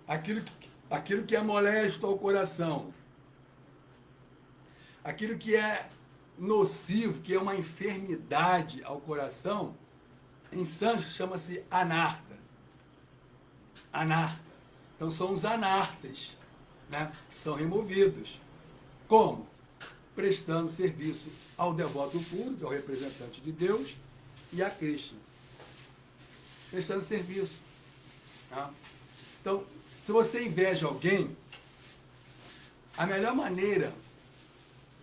Aquilo que é molesto ao coração, aquilo que é nocivo, que é uma enfermidade ao coração, em sânscrito chama-se anarta. Anarta. Então são os anartas, né, que são removidos. Como? Prestando serviço ao devoto puro, que é o representante de Deus, e a Krishna. Prestando serviço. Tá? Então, se você inveja alguém, a melhor maneira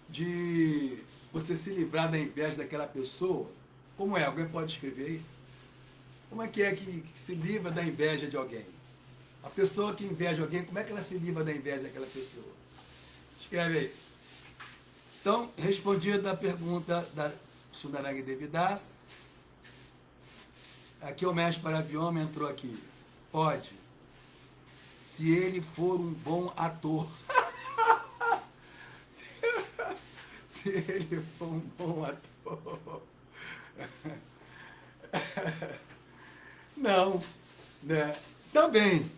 de você se livrar da inveja daquela pessoa, como é? Alguém pode escrever aí? Como é que se livra da inveja de alguém? A pessoa que inveja alguém, como é que ela se livra da inveja daquela pessoa? Escreve aí. Então, respondida a pergunta da Sundaranga Devidas, aqui o mestre Paravyoma entrou aqui. Pode. Se ele for um bom ator. Se ele for um bom ator. Não, né? Também.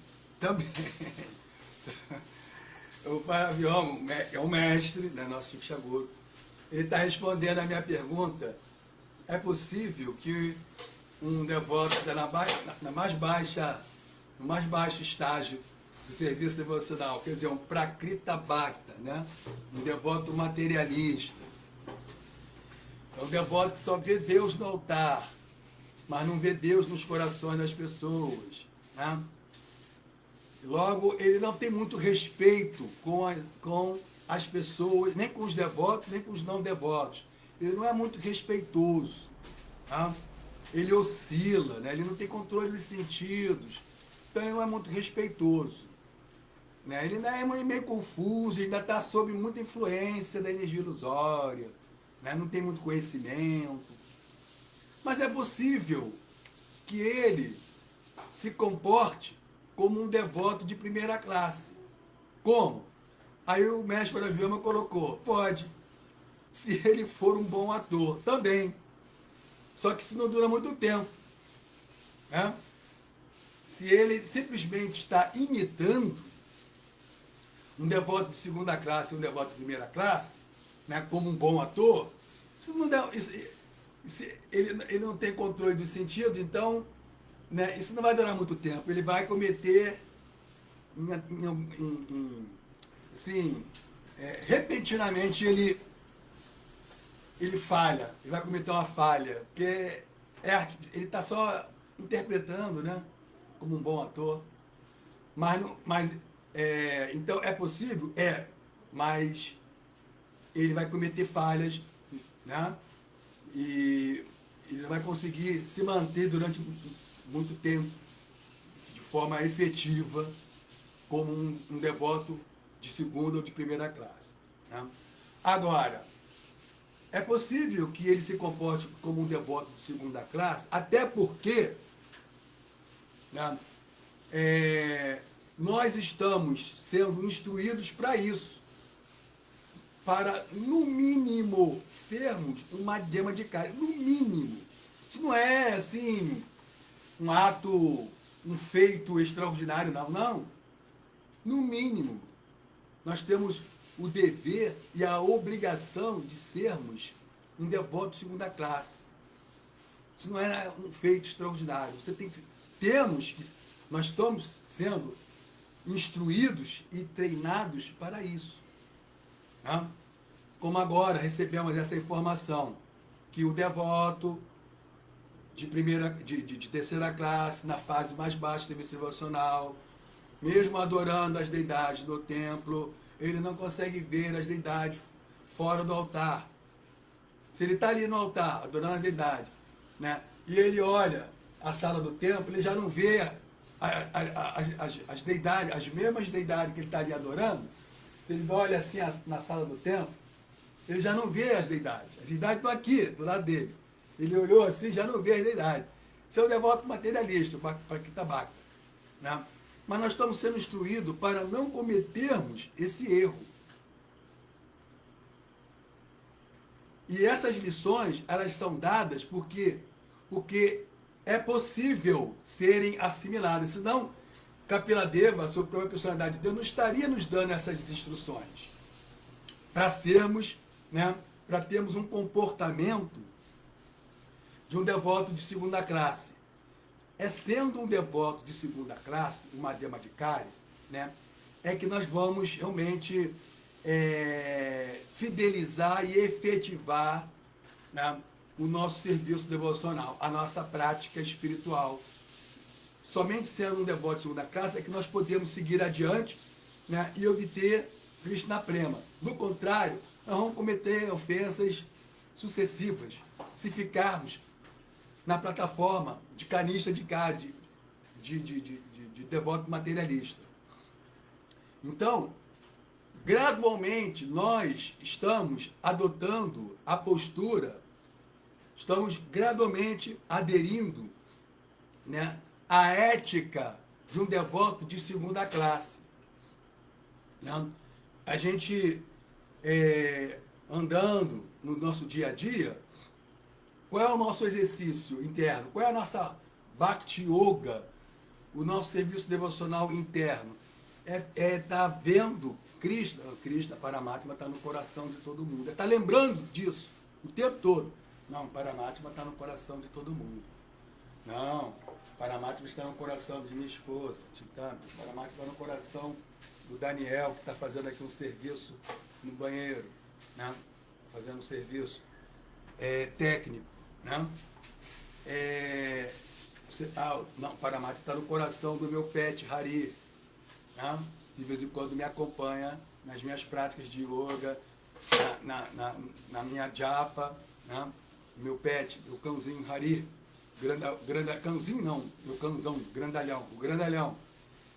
O Paravyoma é o mestre, né, nosso Chico Chaguro. Ele está respondendo a minha pergunta. É possível que um devoto está no mais baixo estágio do serviço devocional, quer dizer, um prakrita bhakta, né? Um devoto materialista. É um devoto que só vê Deus no altar, mas não vê Deus nos corações das pessoas, né? Logo, ele não tem muito respeito com as pessoas, nem com os devotos, nem com os não devotos. Ele não é muito respeitoso. Tá? Ele oscila, né? Ele não tem controle dos sentidos. Então, ele não é muito respeitoso. Né? Ele ainda é meio confuso, ainda está sob muita influência da energia ilusória. Né? Não tem muito conhecimento. Mas é possível que ele se comporte como um devoto de primeira classe. Como? Aí o mestre Paravyoma colocou, pode, se ele for um bom ator, também. Só que isso não dura muito tempo. Né? Se ele simplesmente está imitando um devoto de segunda classe e um devoto de primeira classe, né, como um bom ator, isso não dá, ele não tem controle dos sentidos, então, né, isso não vai durar muito tempo. Ele vai cometer, repentinamente, ele falha. Ele vai cometer uma falha. Porque ele está só interpretando, né, como um bom ator. Então, é possível? É. Mas ele vai cometer falhas, né? E ele não vai conseguir se manter durante muito tempo, de forma efetiva, como um devoto de segunda ou de primeira classe. Né? Agora, é possível que ele se comporte como um devoto de segunda classe, até porque, né, nós estamos sendo instruídos para isso. Para, no mínimo, sermos uma dema de cara. No mínimo. Isso não é, assim, um ato, um feito extraordinário, não. Não. No mínimo, nós temos o dever e a obrigação de sermos um devoto de segunda classe. Isso não é um feito extraordinário. Nós estamos sendo instruídos e treinados para isso. Né? Como agora recebemos essa informação, que o devoto de terceira classe, na fase mais baixa do serviço devocional, mesmo adorando as deidades do templo, ele não consegue ver as deidades fora do altar. Se ele está ali no altar, adorando as deidades, né, e ele olha a sala do templo, ele já não vê as deidades, as mesmas deidades que ele está ali adorando. Se ele olha assim na sala do templo, ele já não vê as deidades. As deidades estão aqui, do lado dele. Ele olhou assim, já não vê as deidades. Isso é um devoto materialista, para Quitabacta. Né? Mas nós estamos sendo instruídos para não cometermos esse erro. E essas lições, elas são dadas porque é possível serem assimiladas. Senão, Kapiladeva, a sua própria personalidade de Deus, não estaria nos dando essas instruções para sermos, né, para termos um comportamento de um devoto de segunda classe. É sendo um devoto de segunda classe, uma Madhyamādhikari, né, é que nós vamos realmente fidelizar e efetivar, né, o nosso serviço devocional, a nossa prática espiritual. Somente sendo um devoto de segunda classe é que nós podemos seguir adiante, né, e obter Krishna Prema. Do contrário, nós vamos cometer ofensas sucessivas se ficarmos na plataforma de canista de Kari, de devoto materialista. Então, gradualmente, nós estamos adotando a postura, estamos gradualmente aderindo, né, à ética de um devoto de segunda classe. Né? A gente, andando no nosso dia a dia, qual é o nosso exercício interno? Qual é a nossa Bhakti Yoga, o nosso serviço devocional interno? É estar vendo Krishna Paramatma está no coração de todo mundo. É estar lembrando disso o tempo todo. Não, Paramatma está no coração de todo mundo. Não, Paramatma está no coração de minha esposa, Tintana. Paramatma está no coração do Daniel, que está fazendo aqui um serviço no banheiro, né? Fazendo um serviço técnico. Né? Não, Paramatma está no coração do meu pet, Hari. Né? De vez em quando me acompanha nas minhas práticas de yoga, na minha japa, né? Meu pet, meu cãozinho Hari. Cãozinho não, meu cãozão, grandalhão, o grandalhão.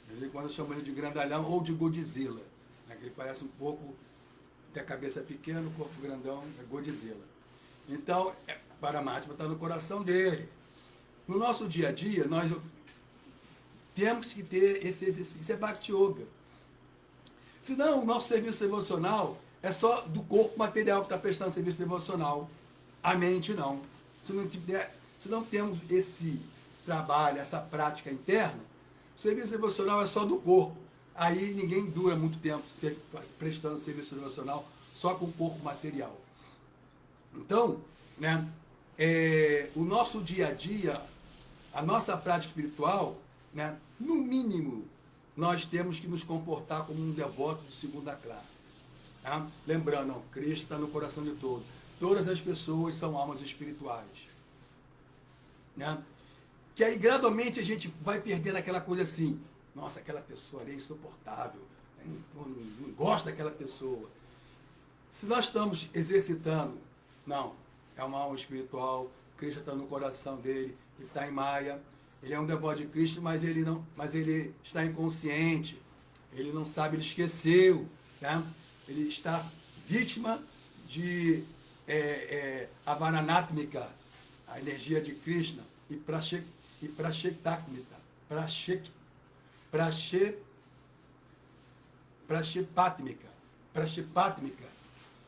De vez em quando eu chamo ele de grandalhão ou de Godzilla. Né? Ele parece um pouco, tem a cabeça pequena, o corpo grandão, é Godzilla. Então, Paramatma está no coração dele. No nosso dia a dia, nós temos que ter esse exercício, isso é Bhakti Yoga. Senão, o nosso serviço devocional é só do corpo material que está prestando serviço devocional. A mente não. Se não temos esse trabalho, essa prática interna, o serviço devocional é só do corpo. Aí ninguém dura muito tempo prestando serviço devocional só com o corpo material. Então, né, o nosso dia a dia, a nossa prática espiritual, né, no mínimo, nós temos que nos comportar como um devoto de segunda classe. Tá? Lembrando, não, Cristo está no coração de todos. Todas as pessoas são almas espirituais. Né? Que aí, gradualmente, a gente vai perdendo aquela coisa assim, nossa, aquela pessoa ali é insuportável, não gosto daquela pessoa. Se nós estamos exercitando, não, é uma alma espiritual, Cristo está no coração dele, ele está em Maya, ele é um devoto de Cristo, mas ele está inconsciente, ele não sabe, ele esqueceu, né? Ele está vítima de Avaranatmika, a energia de Krishna, e Prashepatmika,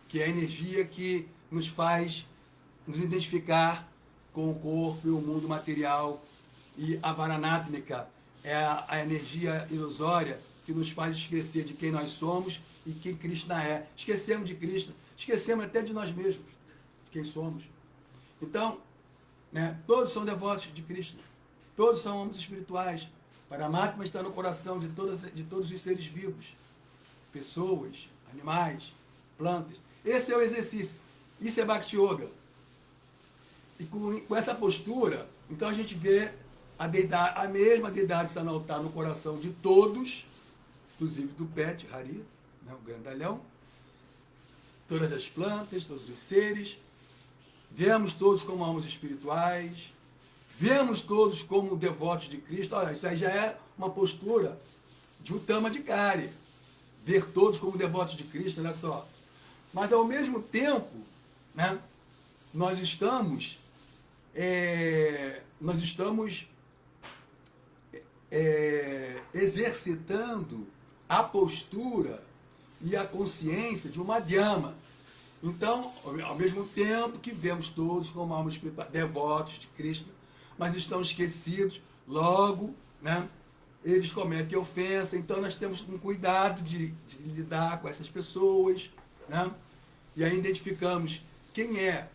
que é a energia que nos faz nos identificar com o corpo e o mundo material, e a Varanatmika é a energia ilusória que nos faz esquecer de quem nós somos e quem Krishna é. Esquecemos de Krishna, esquecemos até de nós mesmos, de quem somos. Então, né, todos são devotos de Krishna, todos são homens espirituais. Paramatma está no coração de todos os seres vivos, pessoas, animais, plantas. Esse é o exercício, isso é Bhakti Yoga. E com essa postura, então a gente vê a mesma deidade está no coração de todos, inclusive do pet, Hari, né, o grandalhão, todas as plantas, todos os seres, vemos todos como almas espirituais, vemos todos como devotos de Cristo. Olha, isso aí já é uma postura de Uttama-Adhikari, ver todos como devotos de Cristo, olha só. Mas ao mesmo tempo, né, nós estamos exercitando a postura e a consciência de uma Madhyama. Então, ao mesmo tempo que vemos todos como almas espirituais, devotos de Krishna, mas estão esquecidos, logo, né, eles cometem ofensa, então nós temos um cuidado de lidar com essas pessoas, né, e aí identificamos quem é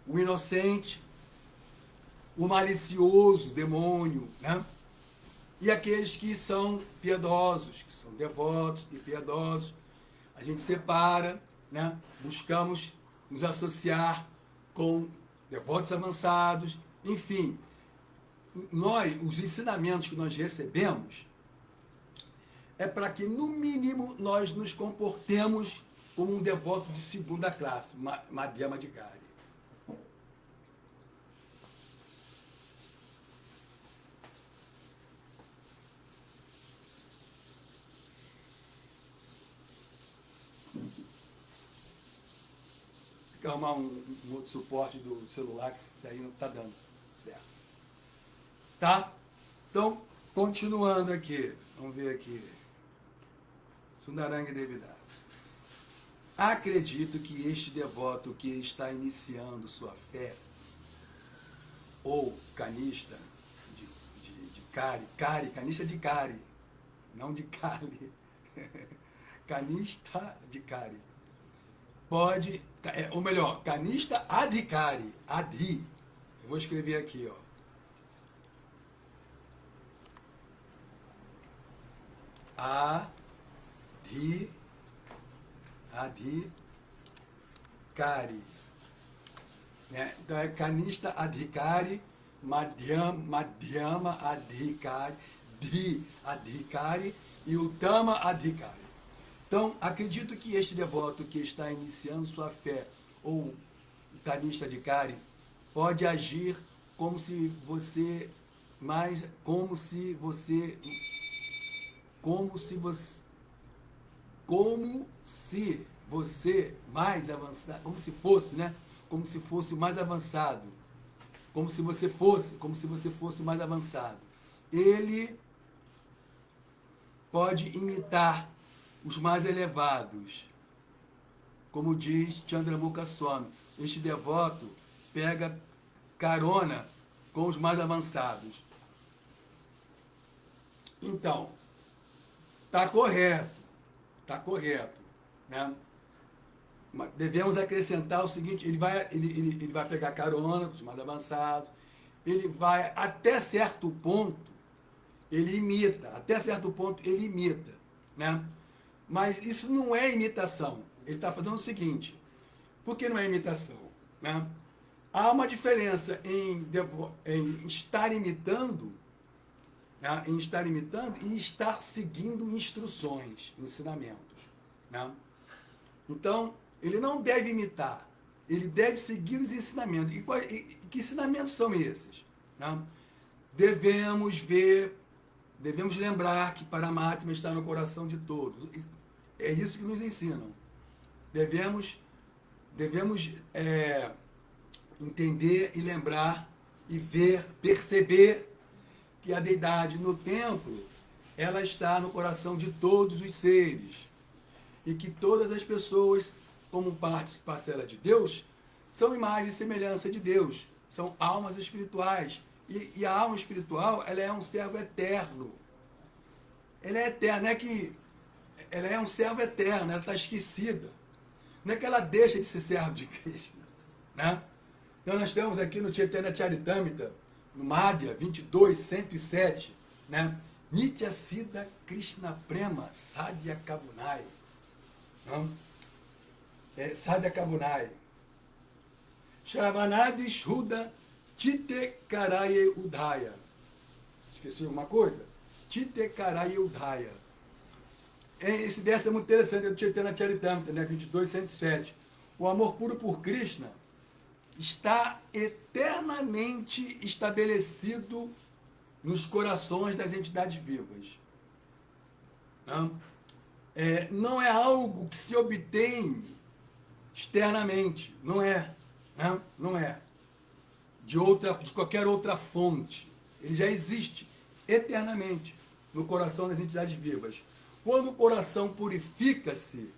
o inocente, o malicioso, o demônio, né, e aqueles que são piedosos, que são devotos e piedosos. A gente separa, né? Buscamos nos associar com devotos avançados, enfim. Os ensinamentos que nós recebemos é para que, no mínimo, nós nos comportemos como um devoto de segunda classe, Madhyama Adhikari. Arrumar um outro suporte do celular, que isso aí não está dando certo. Tá? Então, continuando aqui. Vamos ver aqui. Sundaranga Devidas. Acredito que este devoto que está iniciando sua fé, ou canista de Kari, canista de Kari, não de Kali, canista de Kari, pode, ou melhor, canista adhikari, adhi. Eu vou escrever aqui, ó. Adhikari. Né? Então é canista adhikari, madhyama adhikari, adhikari e uttama adhikari. Então, acredito que este devoto que está iniciando sua fé, ou canista adhikari, pode agir como se você mais avançado, como se fosse, né? Como se fosse o mais avançado, como se você fosse o mais avançado. Ele pode imitar os mais elevados, como diz Chandramukha Swami. Este devoto pega carona com os mais avançados. Então, está correto, né? Mas devemos acrescentar o seguinte: ele vai pegar carona com os mais avançados, ele vai, até certo ponto, ele imita, né? Mas isso não é imitação. Ele está fazendo o seguinte: por que não é imitação? Né? Há uma diferença em estar imitando, né? E estar seguindo instruções, ensinamentos. Né? Então, ele não deve imitar, ele deve seguir os ensinamentos. E que ensinamentos são esses? Né? Devemos lembrar que Paramatma está no coração de todos. É isso que nos ensinam. Devemos entender e lembrar e ver, perceber que a deidade no templo, ela está no coração de todos os seres. E que todas as pessoas, como parcela de Deus, são imagem e semelhança de Deus. São almas espirituais. E a alma espiritual, ela é um servo eterno. Ela é eterna, não é que ela é um servo eterno, ela está esquecida. Não é que ela deixa de ser servo de Krishna. Né? Então nós temos aqui no Chaitanya Charitamrita, no Madhya 22, 107, né? Nitya Siddha Krishna Prema Sadhya Kabunai. Sadhya Kabunai. Shravanadi Shuddha Chitte Karaye Udhaya. Esqueci alguma coisa? Chitte Karaye Udhaya. Esse verso é muito interessante, é do Chaitanya Charitamrita, né? 22, 107. O amor puro por Krishna está eternamente estabelecido nos corações das entidades vivas. Não é algo que se obtém externamente, não é. Não é. De qualquer outra fonte. Ele já existe eternamente no coração das entidades vivas. Quando o coração purifica-se,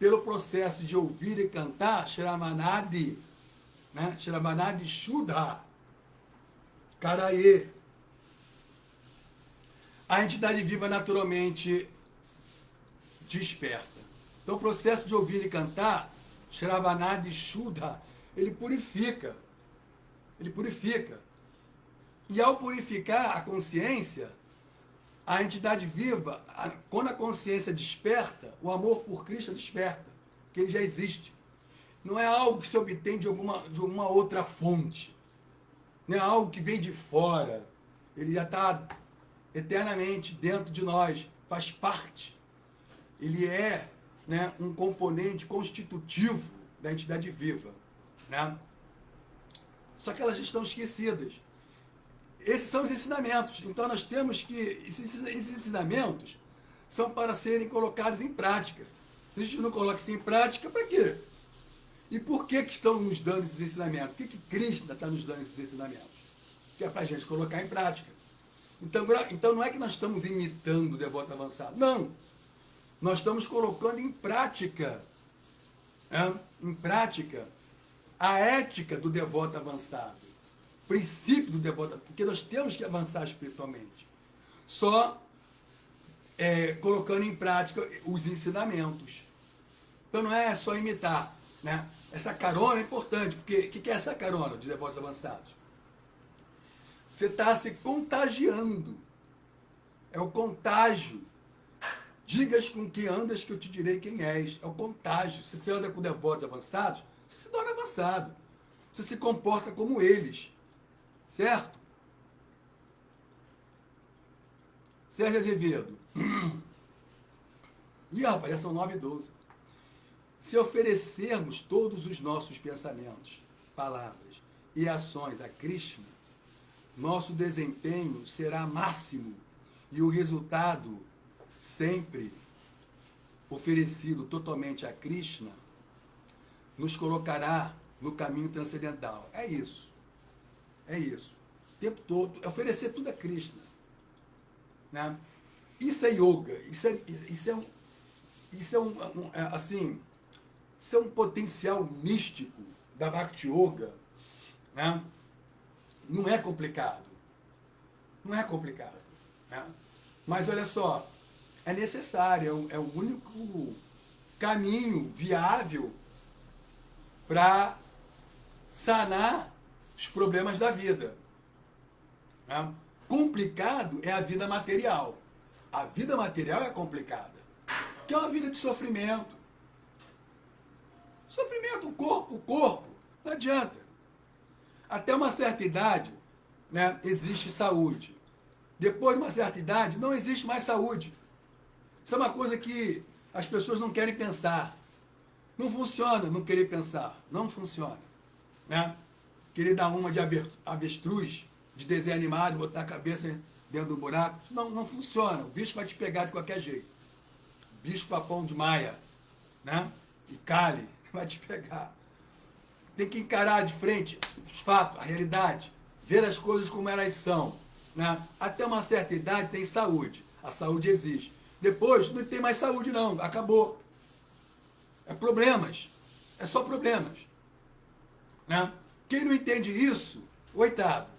pelo processo de ouvir e cantar, Shravanadi, né? Shravanadi Shuddha, Karaye. A entidade viva naturalmente desperta. Então, o processo de ouvir e cantar, Shravanadi Shuddha, ele purifica. Ele purifica. E ao purificar a consciência, a entidade viva, quando a consciência desperta, o amor por Cristo desperta, que ele já existe. Não é algo que se obtém de uma outra fonte. Não é algo que vem de fora. Ele já está eternamente dentro de nós, faz parte. Ele é, né, um componente constitutivo da entidade viva. Né? Só que elas estão esquecidas. Esses são os ensinamentos. Então nós temos que... Esses ensinamentos são para serem colocados em prática. Se a gente não coloca isso em prática, para quê? E por que estão nos dando esses ensinamentos? Por que Krishna está nos dando esses ensinamentos? Que é para a gente colocar em prática. Então não é que nós estamos imitando o devoto avançado. Não. Nós estamos colocando em prática, em prática, a ética do devoto avançado, o princípio do devoto, porque nós temos que avançar espiritualmente. Só colocando em prática os ensinamentos. Então não é só imitar, né? Essa carona é importante, porque o que é essa carona de devotos avançados? Você está se contagiando. É o contágio. Digas com que andas que eu te direi quem és. É o contágio. Se você anda com devotos avançados, você se torna avançado. Você se comporta como eles. Certo? Sérgio Azevedo. Ih, rapaz, já são 9h12. Se oferecermos todos os nossos pensamentos, palavras e ações a Krishna, nosso desempenho será máximo e o resultado sempre oferecido totalmente a Krishna nos colocará no caminho transcendental. É isso. É isso. O tempo todo, é oferecer tudo a Krishna. Né? Isso é yoga. Isso é um potencial místico da Bhakti Yoga. Né? Não é complicado. Não é complicado. Né? Mas olha só, é necessário, é o único caminho viável para sanar os problemas da vida. Né? Complicado é a vida material. A vida material é complicada. Que é uma vida de sofrimento. Sofrimento, o corpo, não adianta. Até uma certa idade, né, existe saúde. Depois de uma certa idade, não existe mais saúde. Isso é uma coisa que as pessoas não querem pensar. Não funciona não querer pensar. Não funciona. Né? Querer dar uma de avestruz, de desenho animado, botar a cabeça dentro do buraco. Não funciona. O bicho vai te pegar de qualquer jeito. Bicho papão de Maia, né? E Kali vai te pegar. Tem que encarar de frente os fatos, a realidade. Ver as coisas como elas são. Né? Até uma certa idade tem saúde. A saúde existe. Depois não tem mais saúde não. Acabou. É problemas. É só problemas. Né? Quem não entende isso, coitado.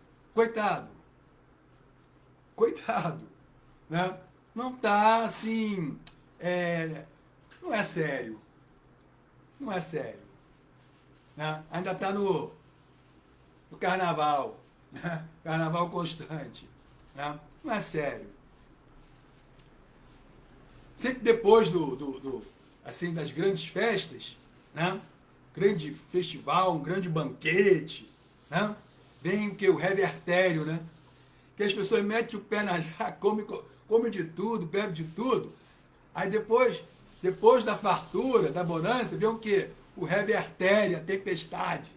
Né? Não está assim... não é sério. Não é sério. Né? Ainda está no carnaval. Né? Carnaval constante. Né? Não é sério. Sempre depois assim, das grandes festas, né? Grande festival, um grande banquete, né? Vem o revertério, né? Que as pessoas metem o pé na jaca, come de tudo, bebe de tudo. Aí depois da fartura, da bonança, vem o quê? O revertério, a tempestade.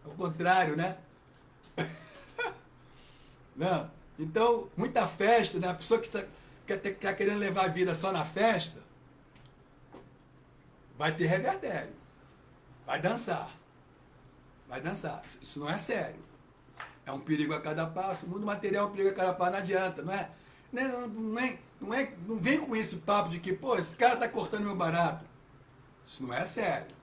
Ao contrário, né? Não. Então, muita festa, né? A pessoa que está querendo levar a vida só na festa, vai ter revertério. Vai dançar. Isso não é sério. É um perigo a cada passo. O mundo material é um perigo a cada passo. Não adianta, não é? Não vem com esse papo de que, pô, esse cara está cortando meu barato. Isso não é sério.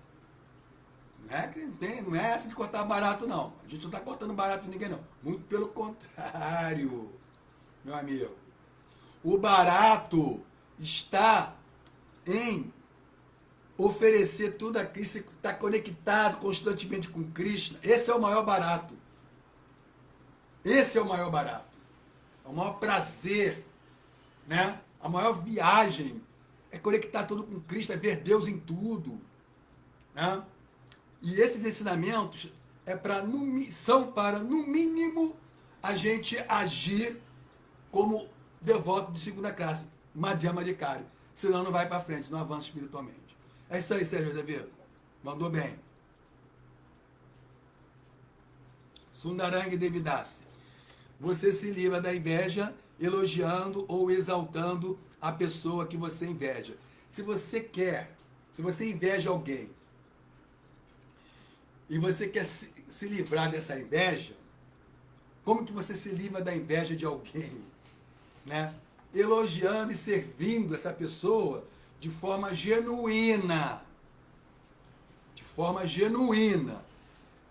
Não é essa de cortar barato, não. A gente não está cortando barato de ninguém, não. Muito pelo contrário, meu amigo. O barato está em oferecer tudo a Cristo, estar conectado constantemente com Cristo. Esse é o maior barato. Esse é o maior barato. É o maior prazer, né? A maior viagem é conectar tudo com Cristo, é ver Deus em tudo, né? E esses ensinamentos são para, no mínimo, a gente agir como devoto de segunda classe, Madhyama Adhikari. Senão não vai para frente, não avança espiritualmente. É isso aí, Sérgio Azevedo. Mandou bem. Sundarang Devidasi. Você se livra da inveja elogiando ou exaltando a pessoa que você inveja. Se você inveja alguém e você quer se livrar dessa inveja, como que você se livra da inveja de alguém? Né? Elogiando e servindo essa pessoa de forma genuína. De forma genuína.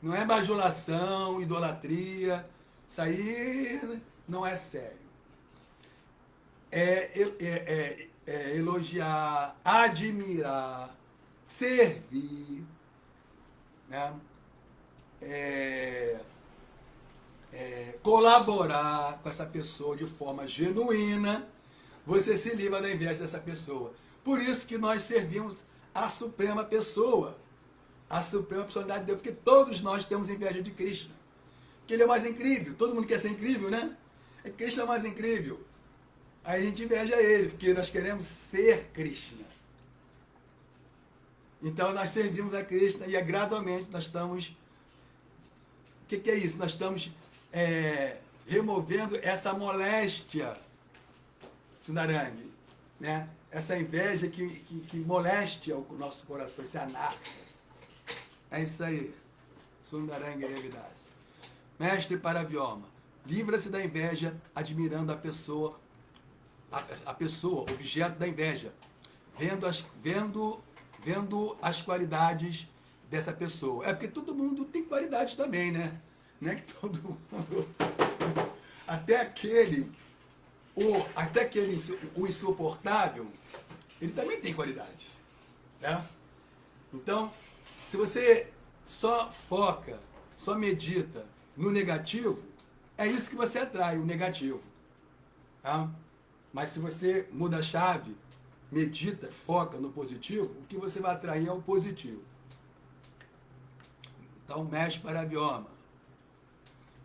Não é bajulação, idolatria. Isso aí não é sério. É elogiar, admirar, servir, né? Colaborar com essa pessoa de forma genuína, você se livra da inveja dessa pessoa. Por isso que nós servimos a Suprema Pessoa, a Suprema Personalidade de Deus, porque todos nós temos inveja de Krishna. Porque ele é mais incrível, todo mundo quer ser incrível, né? Krishna é mais incrível. Aí a gente inveja ele, porque nós queremos ser Krishna. Então nós servimos a Krishna e gradualmente nós estamos... O que é isso? Nós estamos removendo essa moléstia, Sundarang, né? Essa inveja que moleste o nosso coração, esse anarca. É isso aí, Sundarang Revidasi. Mestre Paravyoma, livra-se da inveja admirando a pessoa, objeto da inveja, vendo as qualidades dessa pessoa. É porque todo mundo tem qualidades também, né? Não é que todo mundo... Até aquele o insuportável, ele também tem qualidade. Né? Então, se você só foca, só medita no negativo, é isso que você atrai, o negativo. Tá? Mas se você muda a chave, medita, foca no positivo, o que você vai atrair é o positivo. Então, mexe para a bioma.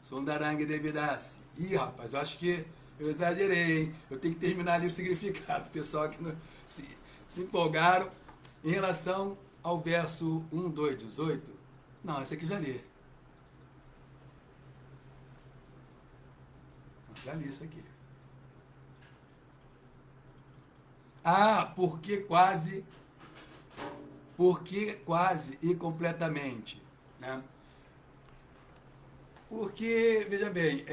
Sundarang Devidasi. Ih, rapaz, eu acho que eu exagerei, hein? Eu tenho que terminar ali o significado. O pessoal que não, se empolgaram em relação ao verso 1, 2, 18. Não, esse aqui eu já li. Já li isso aqui. Ah, porque quase e completamente. Né? Porque, veja bem,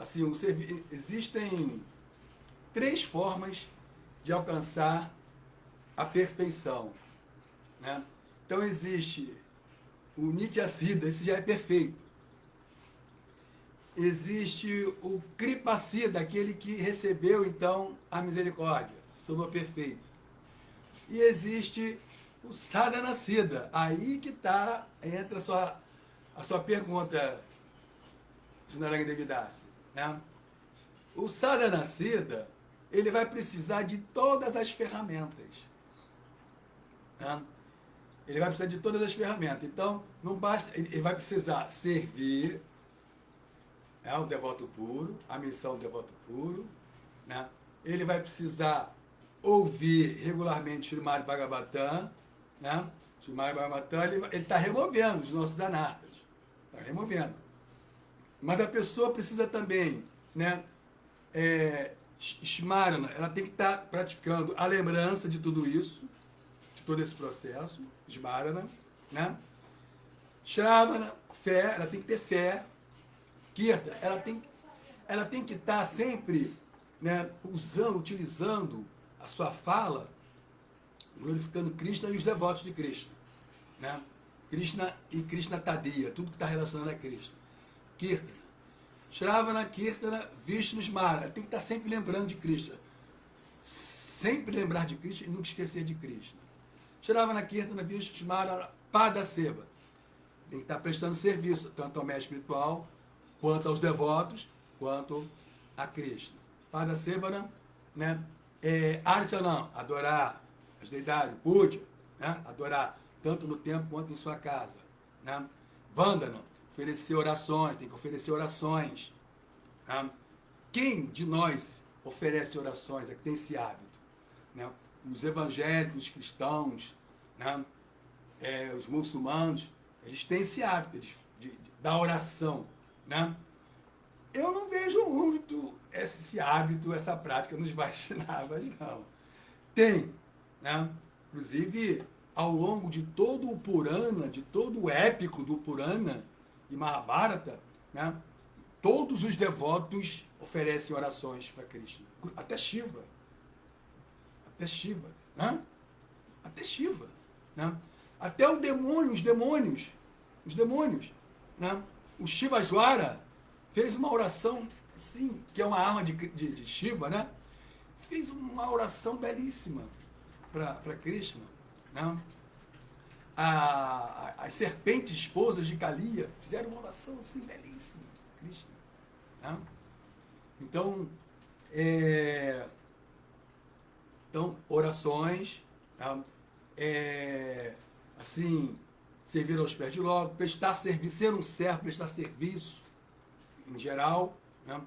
assim, existem 3 formas de alcançar a perfeição. Né? Então existe o Nityasiddha, esse já é perfeito. Existe o Kripasiddha, aquele que recebeu então a misericórdia, se tornou perfeito. E existe o Sadhanasiddha, aí que entra a sua pergunta, Sundarang Devidasi. Né? O Sadhanasiddha, ele vai precisar de todas as ferramentas. Né? Ele vai precisar de todas as ferramentas. Então, não basta, ele vai precisar servir o devoto puro, a missão do devoto puro. Né? Ele vai precisar ouvir regularmente Srimad Bhagavatam. Né? Srimad Bhagavatam, ele está removendo os nossos anartas. Está removendo. Mas a pessoa precisa também, né, Smarana, ela tem que estar praticando a lembrança de tudo isso, de todo esse processo, Smarana, né? Shravana, fé, ela tem que ter fé. Kirta, ela tem que estar sempre, né, utilizando a sua fala glorificando Krishna e os devotos de Krishna, né? Krishna e Krishna Tadiya, tudo que está relacionado a Krishna. Kirtana. Shravana, Kirtana, Vishnu Smara. Tem que estar sempre lembrando de Krishna. Sempre lembrar de Krishna e nunca esquecer de Krishna. Shravana, Kirtana, Vishnu Smara, Padaseva. Tem que estar prestando serviço, tanto ao mestre espiritual, quanto aos devotos, quanto a Krishna. Padaseva, né? Archana, adorar as deidades, Puja, né? Adorar tanto no templo quanto em sua casa, né? Vandana, oferecer orações, tem que oferecer orações, né? Quem de nós oferece orações, é que tem esse hábito, né? Os evangélicos, os cristãos, né? Os muçulmanos, eles têm esse hábito da oração, né? Eu não vejo muito esse hábito, essa prática nos Vaishnavas, não. Tem, né? Inclusive, ao longo de todo o Purana, de todo o épico do Purana e Mahabharata, né? Todos os devotos oferecem orações para Krishna. Até Shiva. Até Shiva, né? Até Shiva, né? Até os demônios, né? O Shivajwara fez uma oração, sim, que é uma arma de Shiva, né? Fez uma oração belíssima para Krishna, né? As serpentes esposas de Kaliya fizeram uma oração assim belíssima para Krishna, né? Então, orações, tá? Assim, servir aos pés de logo, prestar serviço, ser um servo, prestar serviço, em geral, né?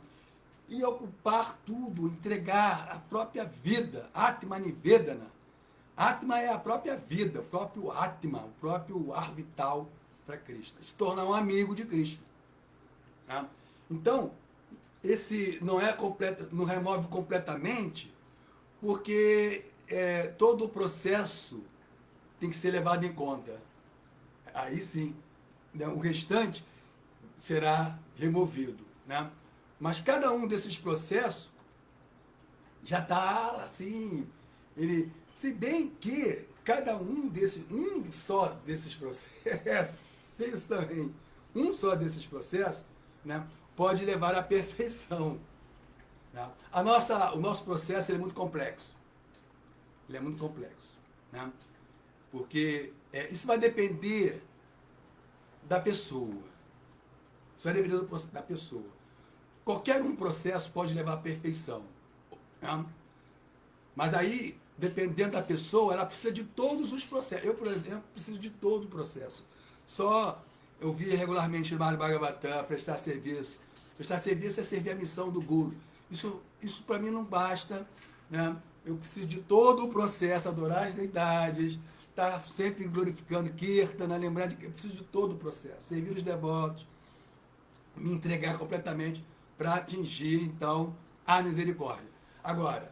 E ocupar tudo, entregar a própria vida, Atma Nivedana. Atma é a própria vida, o próprio Atma, o próprio ar vital para Krishna. Se tornar um amigo de Krishna, né? Então, esse não remove completamente, porque todo o processo tem que ser levado em conta. Aí sim, né? O restante será removido, né? Mas cada um desses processos já está assim, se bem que cada um só desses processos, tem isso também, um só desses processos, né, pode levar à perfeição, né? O nosso processo ele é muito complexo. Ele é muito complexo, né? Porque isso vai depender da pessoa. Isso vai depender da pessoa. Qualquer um processo pode levar à perfeição, né? Mas aí, dependendo da pessoa, ela precisa de todos os processos. Eu, por exemplo, preciso de todo o processo. Só eu via regularmente no Bhagavatam, prestar serviço. Prestar serviço é servir a missão do Guru. Isso para mim não basta, né? Eu preciso de todo o processo, adorar as deidades, estar sempre glorificando Kirtana, lembrando que eu preciso de todo o processo, servir os devotos, me entregar completamente para atingir, então, a misericórdia. Agora,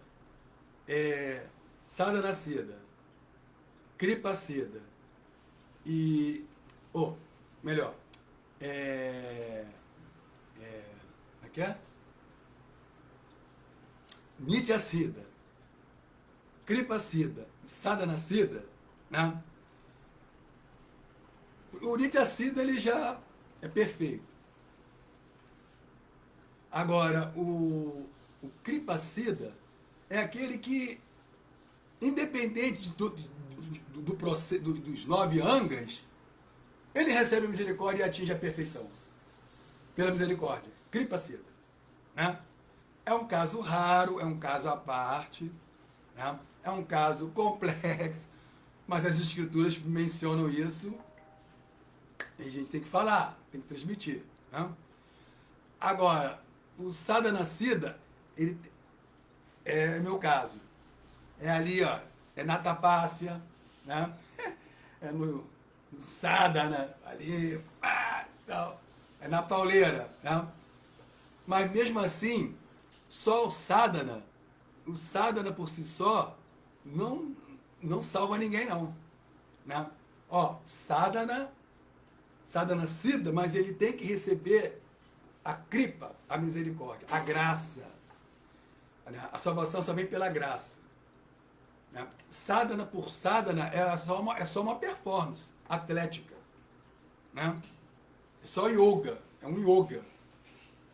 Sadhana Siddha, Kripa Siddha e, melhor, como é que é? Nitya Siddha, Kripa Siddha e Sadhana Siddha, né? O Nitya Siddha ele já é perfeito. Agora, o Kripa Siddha é aquele que, independente dos 9 angas, ele recebe a misericórdia e atinge a perfeição. Pela misericórdia. Kripa Siddha, né? É um caso raro, é um caso à parte, né? É um caso complexo, mas as escrituras mencionam isso e a gente tem que falar, tem que transmitir, né? Agora, o Sadhana Siddha, ele é meu caso. É ali, ó, é na tapácia, né? É no sadhana, ali, tal. É na pauleira, né? Mas mesmo assim, só o sadhana por si só, não salva ninguém, não. Né? Sadhana Siddha, mas ele tem que receber a kripa, a misericórdia, a graça. A salvação só vem pela graça. Né? Sadhana por sadhana é só uma performance atlética. Né? É só yoga, é um yoga.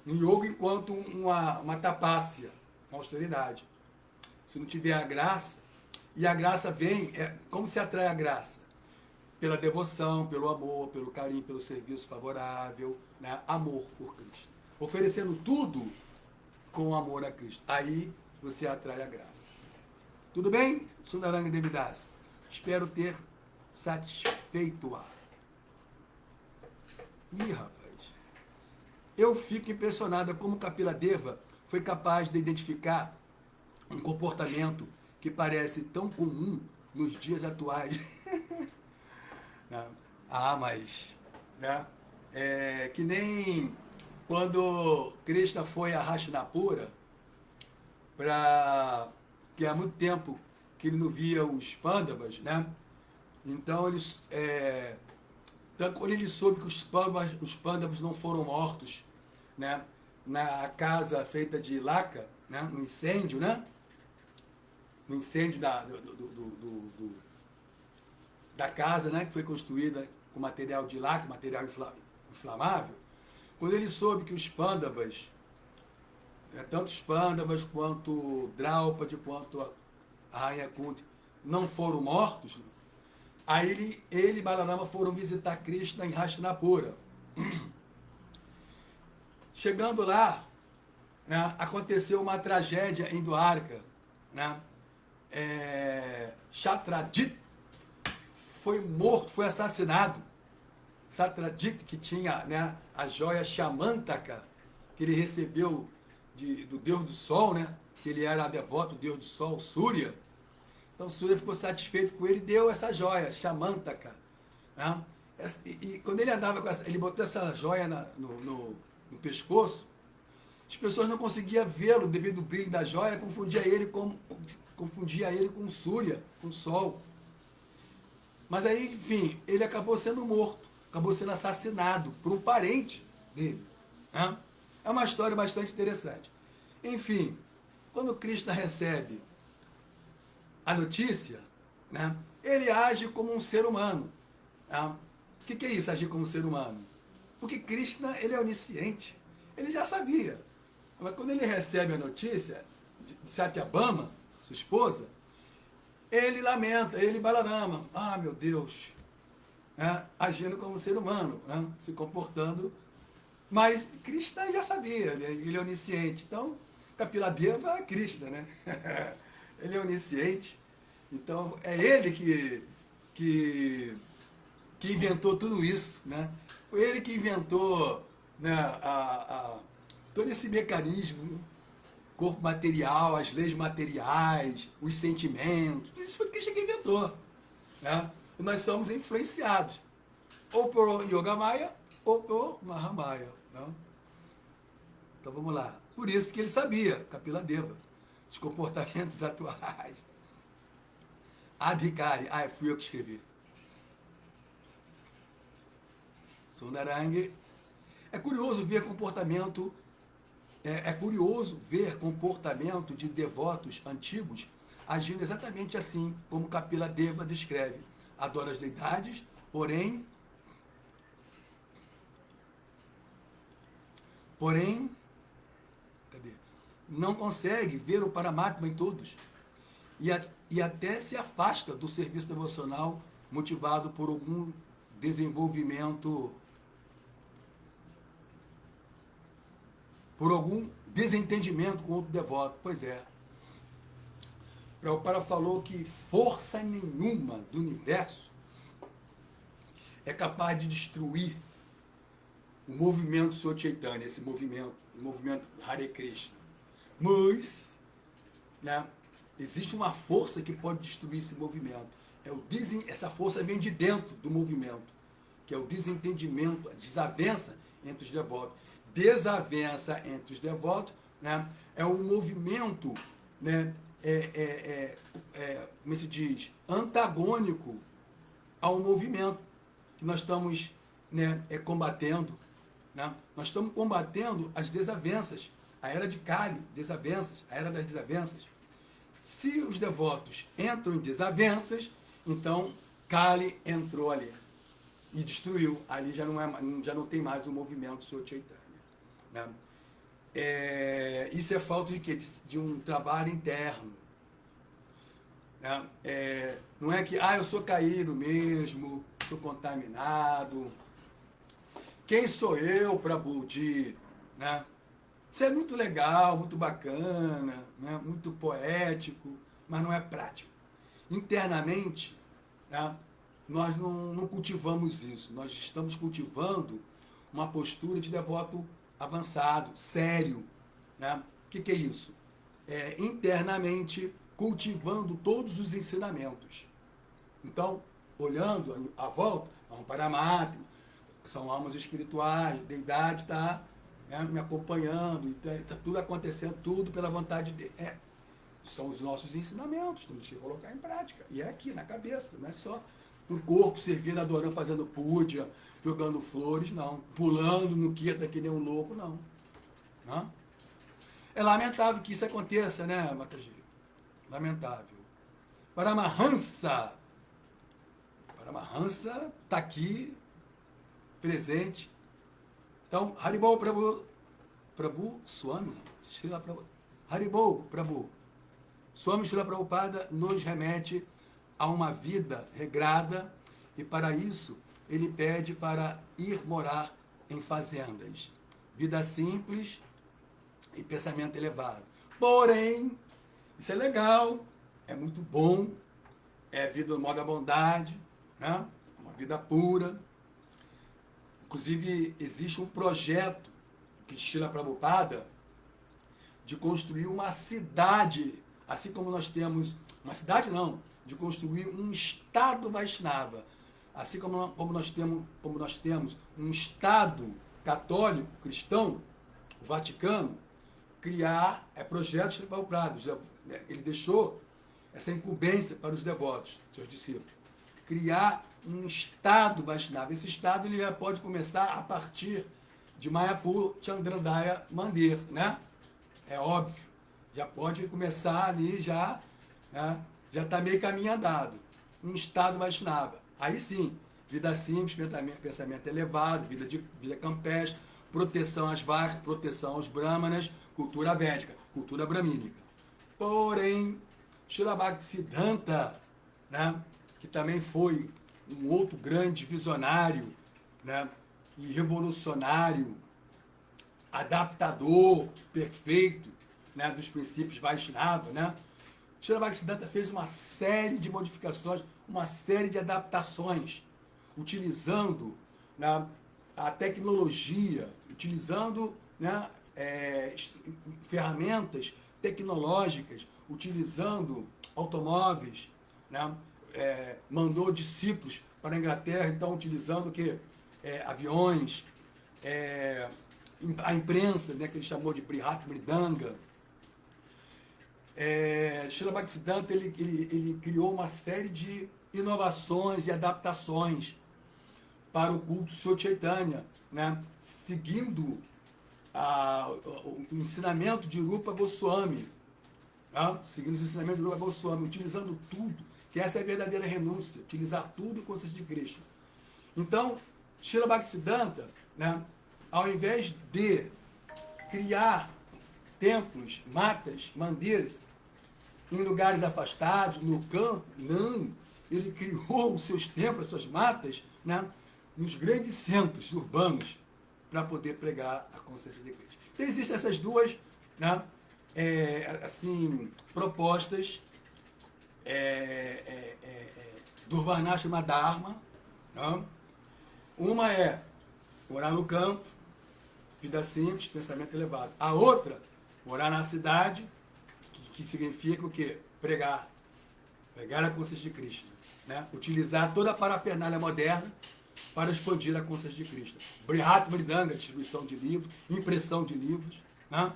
Um yoga enquanto uma tapácia, uma austeridade. Se não tiver a graça, e a graça vem, como se atrai a graça? Pela devoção, pelo amor, pelo carinho, pelo serviço favorável, né? Amor por Cristo. Oferecendo tudo com amor a Cristo. Aí você atrai a graça. Tudo bem, Sundaranga Devidas? Espero ter satisfeito-a. Ih, rapaz. Eu fico impressionada como Kapila Deva foi capaz de identificar um comportamento que parece tão comum nos dias atuais. Mas, né? Que nem quando Krishna foi a Hastinapura, que há muito tempo que ele não via os Pandavas, né? Então, quando ele soube que os Pandavas não foram mortos, né? Na casa feita de laca, né? No incêndio, né? No incêndio da casa, né? Que foi construída com material de laca, material inflamável. Quando ele soube que os Pandavas, tanto os Pandavas quanto Draupadi, quanto a Rainha Kunti, não foram mortos, aí ele e Balarama foram visitar Krishna em Hastinapura. Chegando lá, né, aconteceu uma tragédia em Dwarka. Né? Satyajit foi morto, foi assassinado. Satyajit, que tinha, né, a joia Shamantaka, que ele recebeu do Deus do Sol, né? Que ele era devoto do Deus do Sol, Surya. Então Surya ficou satisfeito com ele e deu essa joia, Shamantaka. Né? E quando ele andava com ele botou essa joia no pescoço, as pessoas não conseguiam vê-lo devido ao brilho da joia, confundia ele com Surya, com o Sol. Mas aí, enfim, ele acabou sendo morto, acabou sendo assassinado por um parente dele. Né? É uma história bastante interessante. Enfim, quando Krishna recebe a notícia, né, ele age como um ser humano. Né? O que é isso, agir como um ser humano? Porque Krishna, ele é onisciente. Ele já sabia. Mas quando ele recebe a notícia de Satyabhama, sua esposa, ele lamenta, ele Balarama. Ah, meu Deus. Né? Agindo como um ser humano, né? Se comportando. Mas Krishna já sabia, ele é onisciente. Então, Kapila Deva é Krishna, né? Ele é onisciente. Então, é ele que inventou tudo isso, né? Foi ele que inventou, né, todo esse mecanismo, corpo material, as leis materiais, os sentimentos, tudo isso foi Krishna que inventou. Né? E nós somos influenciados, ou por Yogamaya, ou por Mahamaya. Né? Então vamos lá. Por isso que ele sabia, Kapila Deva, os comportamentos atuais. Adhikari, fui eu que escrevi. Sundaranga. É curioso ver comportamento de devotos antigos agindo exatamente assim, como Kapila Deva descreve. Adora as deidades, porém, não consegue ver o Paramatma em todos. E até se afasta do serviço devocional motivado por algum desenvolvimento, por algum desentendimento com outro devoto. Pois é. Prabhupada falou que força nenhuma do universo é capaz de destruir o movimento Sri Chaitanya, esse movimento, o movimento Hare Krishna. Mas, né, existe uma força que pode destruir esse movimento. Essa força vem de dentro do movimento, que é o desentendimento, a desavença entre os devotos. Desavença entre os devotos, né, é um movimento, né, como se diz, antagônico ao movimento que nós estamos, né, combatendo. Né? Nós estamos combatendo as desavenças, a era de Kali, desavenças, a era das desavenças. Se os devotos entram em desavenças, então Kali entrou ali e destruiu. Ali já não tem mais o movimento Sri Chaitanya. Né? Isso é falta de quê? De um trabalho interno. Né? Não é que, eu sou caído mesmo, sou contaminado. Quem sou eu para Budi? Né? Isso é muito legal, muito bacana, né? Muito poético, mas não é prático. Internamente, né? Nós não cultivamos isso. Nós estamos cultivando uma postura de devoto avançado, sério. Né? O que é isso? Internamente cultivando todos os ensinamentos. Então, olhando à volta, há um Paramatma, são almas espirituais, deidade está me acompanhando, está tudo acontecendo, tudo pela vontade dele. São os nossos ensinamentos, temos que colocar em prática. E é aqui, na cabeça, não é só no corpo, servindo, adorando, fazendo puja, jogando flores, não. Pulando no Kirtan que nem um louco, não. Não? É lamentável que isso aconteça, né, Mataji? Lamentável. Paramahansa está aqui, presente. Então, Haribol Prabhu Swami, Srila Prabhu, Haribol Prabhu, Swami Srila Prabhupada nos remete a uma vida regrada e para isso ele pede para ir morar em fazendas. Vida simples e pensamento elevado. Porém, isso é legal, é muito bom, é vida no modo da bondade, né? Uma vida pura. Inclusive, existe um projeto que Srila Prabhupada de construir uma cidade, assim como nós temos, uma cidade não, de construir um Estado Vaishnava, assim como nós temos um Estado católico, cristão, o Vaticano, criar projetos de Prabhupada. Ele deixou essa incumbência para os devotos, seus discípulos. Criar um Estado Vaishnava. Esse Estado ele já pode começar a partir de Mayapur Chandradaya Mandir, né? É óbvio. Já pode começar ali, já está meio caminho andado. Um Estado Vaishnava. Aí sim, vida simples, pensamento elevado, vida campestre, proteção às vacas, proteção aos brahmanas, cultura védica, cultura bramínica. Porém, Srila Bhaktisiddhanta, né, que também foi um outro grande visionário, né, e revolucionário, adaptador perfeito, né, dos princípios Vaishnava, né? Srila Bhaktisiddhanta fez uma série de modificações, uma série de adaptações, utilizando, né, a tecnologia, utilizando, né, ferramentas tecnológicas, utilizando automóveis, né? Mandou discípulos para a Inglaterra, então utilizando o quê? Aviões, a imprensa, né, que ele chamou de Brihat Mridanga. Srila Bhaktisiddhanta ele criou uma série de inovações e adaptações para o culto Sri Chaitanya, né, seguindo o ensinamento de Rupa Goswami, tá? Seguindo os ensinamentos de Rupa Goswami, utilizando tudo, que essa é a verdadeira renúncia, utilizar tudo em consciência de Krishna. Então, Srila Bhaktisiddhanta, né, ao invés de criar templos, matas, mandiras, em lugares afastados, no campo, não, ele criou os seus templos, as suas matas, né, nos grandes centros urbanos, para poder pregar a consciência de Krishna. Então, existem essas duas, né, propostas do Varnashrama Dharma. Né? Uma é morar no campo, vida simples, pensamento elevado. A outra, morar na cidade, que significa o quê? Pregar a consciência de Krishna. Né? Utilizar toda a parafernália moderna para expandir a consciência de Krishna. Brihat Mridanga, distribuição de livros, impressão de livros. Né?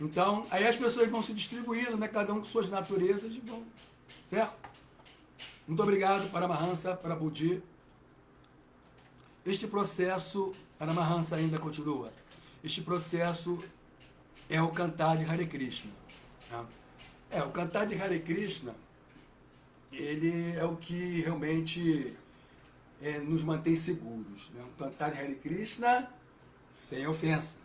Então, aí as pessoas vão se distribuindo, né? Cada um com suas naturezas e vão. Certo? Muito obrigado, Paramahansa, Prabhuji. Este processo, Paramahansa ainda continua, este processo é o cantar de Hare Krishna. Né? O cantar de Hare Krishna, ele é o que realmente nos mantém seguros. Né? Um cantar de Hare Krishna sem ofensa,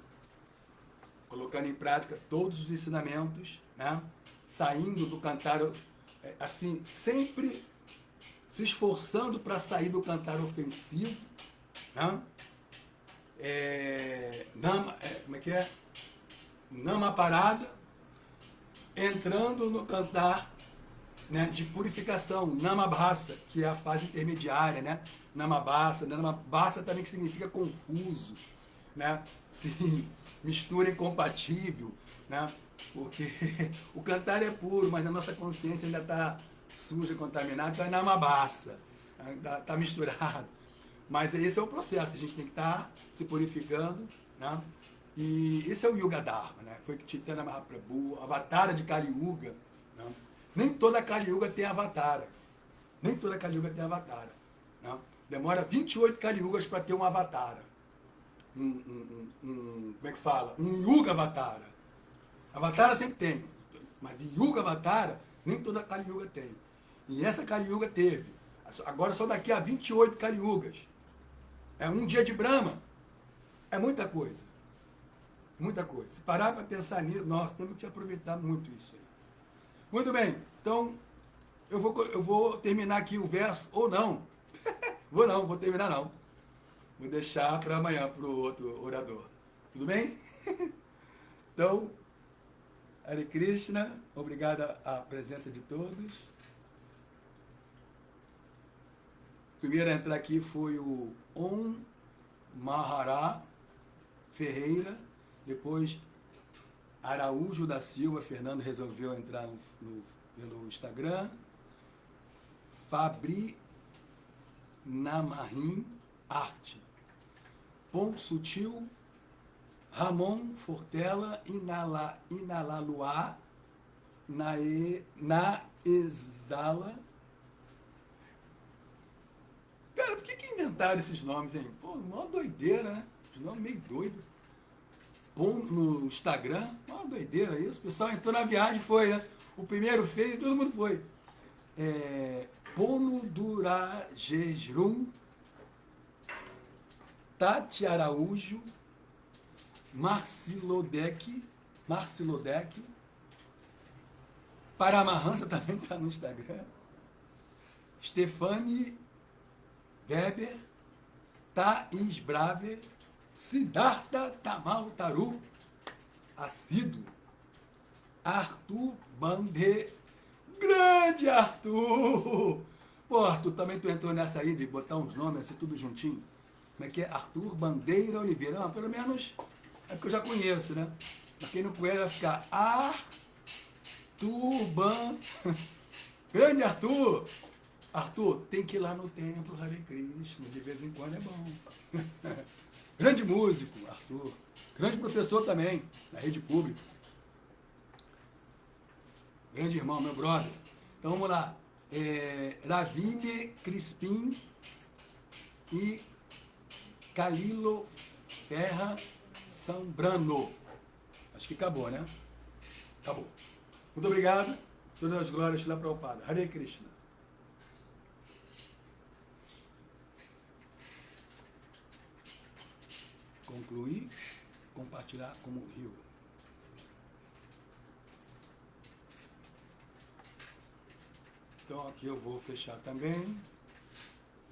colocando em prática todos os ensinamentos, né? Saindo do cantar, assim, sempre se esforçando para sair do cantar ofensivo, né? Como é que é? Nama parada, entrando no cantar, né, de purificação, Namabhasa, que é a fase intermediária, né? Namabhasa também que significa confuso, né? Sim, mistura incompatível, né? Porque o cantar é puro, mas a nossa consciência ainda está suja, contaminada, então é Namabhasa, está misturado. Mas esse é o processo, a gente tem que estar se purificando, né? E esse é o Yuga Dharma, né? Foi que Chaitanya Mahaprabhu, Avatara de Kali Yuga, né? Nem toda Kali Yuga tem Avatara. Nem toda Kali Yuga tem Avatara. Né? Demora 28 Kali Yugas para ter um Avatara. Como é que fala? Um Yuga Avatara. Avatara sempre tem. Mas de Yuga Avatara, nem toda Kali Yuga tem. E essa Kali Yuga teve. Agora só daqui a 28 Kali Yugas. É um dia de Brahma. É muita coisa. Muita coisa. Se parar para pensar nisso, nós temos que aproveitar muito isso aí. Muito bem, então eu vou terminar aqui o verso, ou não. Vou terminar não. Vou deixar para amanhã, para o outro orador. Tudo bem? Então, Hare Krishna, obrigado à presença de todos. Primeiro a entrar aqui foi o Om Mahara Ferreira, depois Araújo da Silva, Fernando resolveu entrar pelo Instagram. Fabri Namarim Arte. Ponto Sutil. Ramon Fortela Inalaluá na Exala. Cara, por que inventaram esses nomes, hein? Pô, uma doideira, né? Os nomes meio doidos. No Instagram, uma doideira isso. O pessoal entrou na viagem e foi, né? O primeiro fez e todo mundo foi. Pono Durajejrum, Tati Araújo, Marcilodec, Paramahansa também está no Instagram, Stefani Weber, Thaís Braver, Siddhartha Tamal Taru, assíduo, Arthur Bande, grande Arthur! Pô, Arthur, também tu entrou nessa aí de botar uns nomes assim, tudo juntinho. Como é que é? Arthur Bandeira Oliveira. Não, pelo menos é porque eu já conheço, né? Pra quem não conhece vai ficar Arthur Grande Arthur! Arthur, tem que ir lá no templo Hare Krishna, de vez em quando é bom. Grande músico, Arthur. Grande professor também, na rede pública. Grande irmão, meu brother. Então vamos lá. Ravine Crispim e Calilo Ferra Sambrano. Acho que acabou, né? Acabou. Muito obrigado. Todas as glórias lá Prabhupada. Hare Krishna. Concluir, compartilhar como rio. Então aqui eu vou fechar também.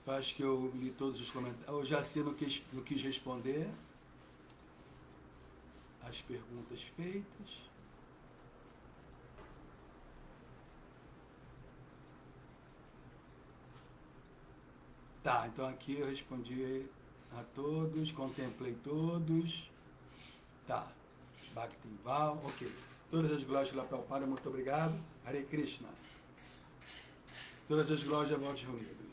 Acho que eu li todos os comentários. O Jaci não quis responder as perguntas feitas. Tá, então aqui eu respondi a todos, contemplei todos. Tá. Bhaktival, ok. Todas as glórias lá para o Pai, muito obrigado. Hare Krishna. Todas as glórias a volta reunidas.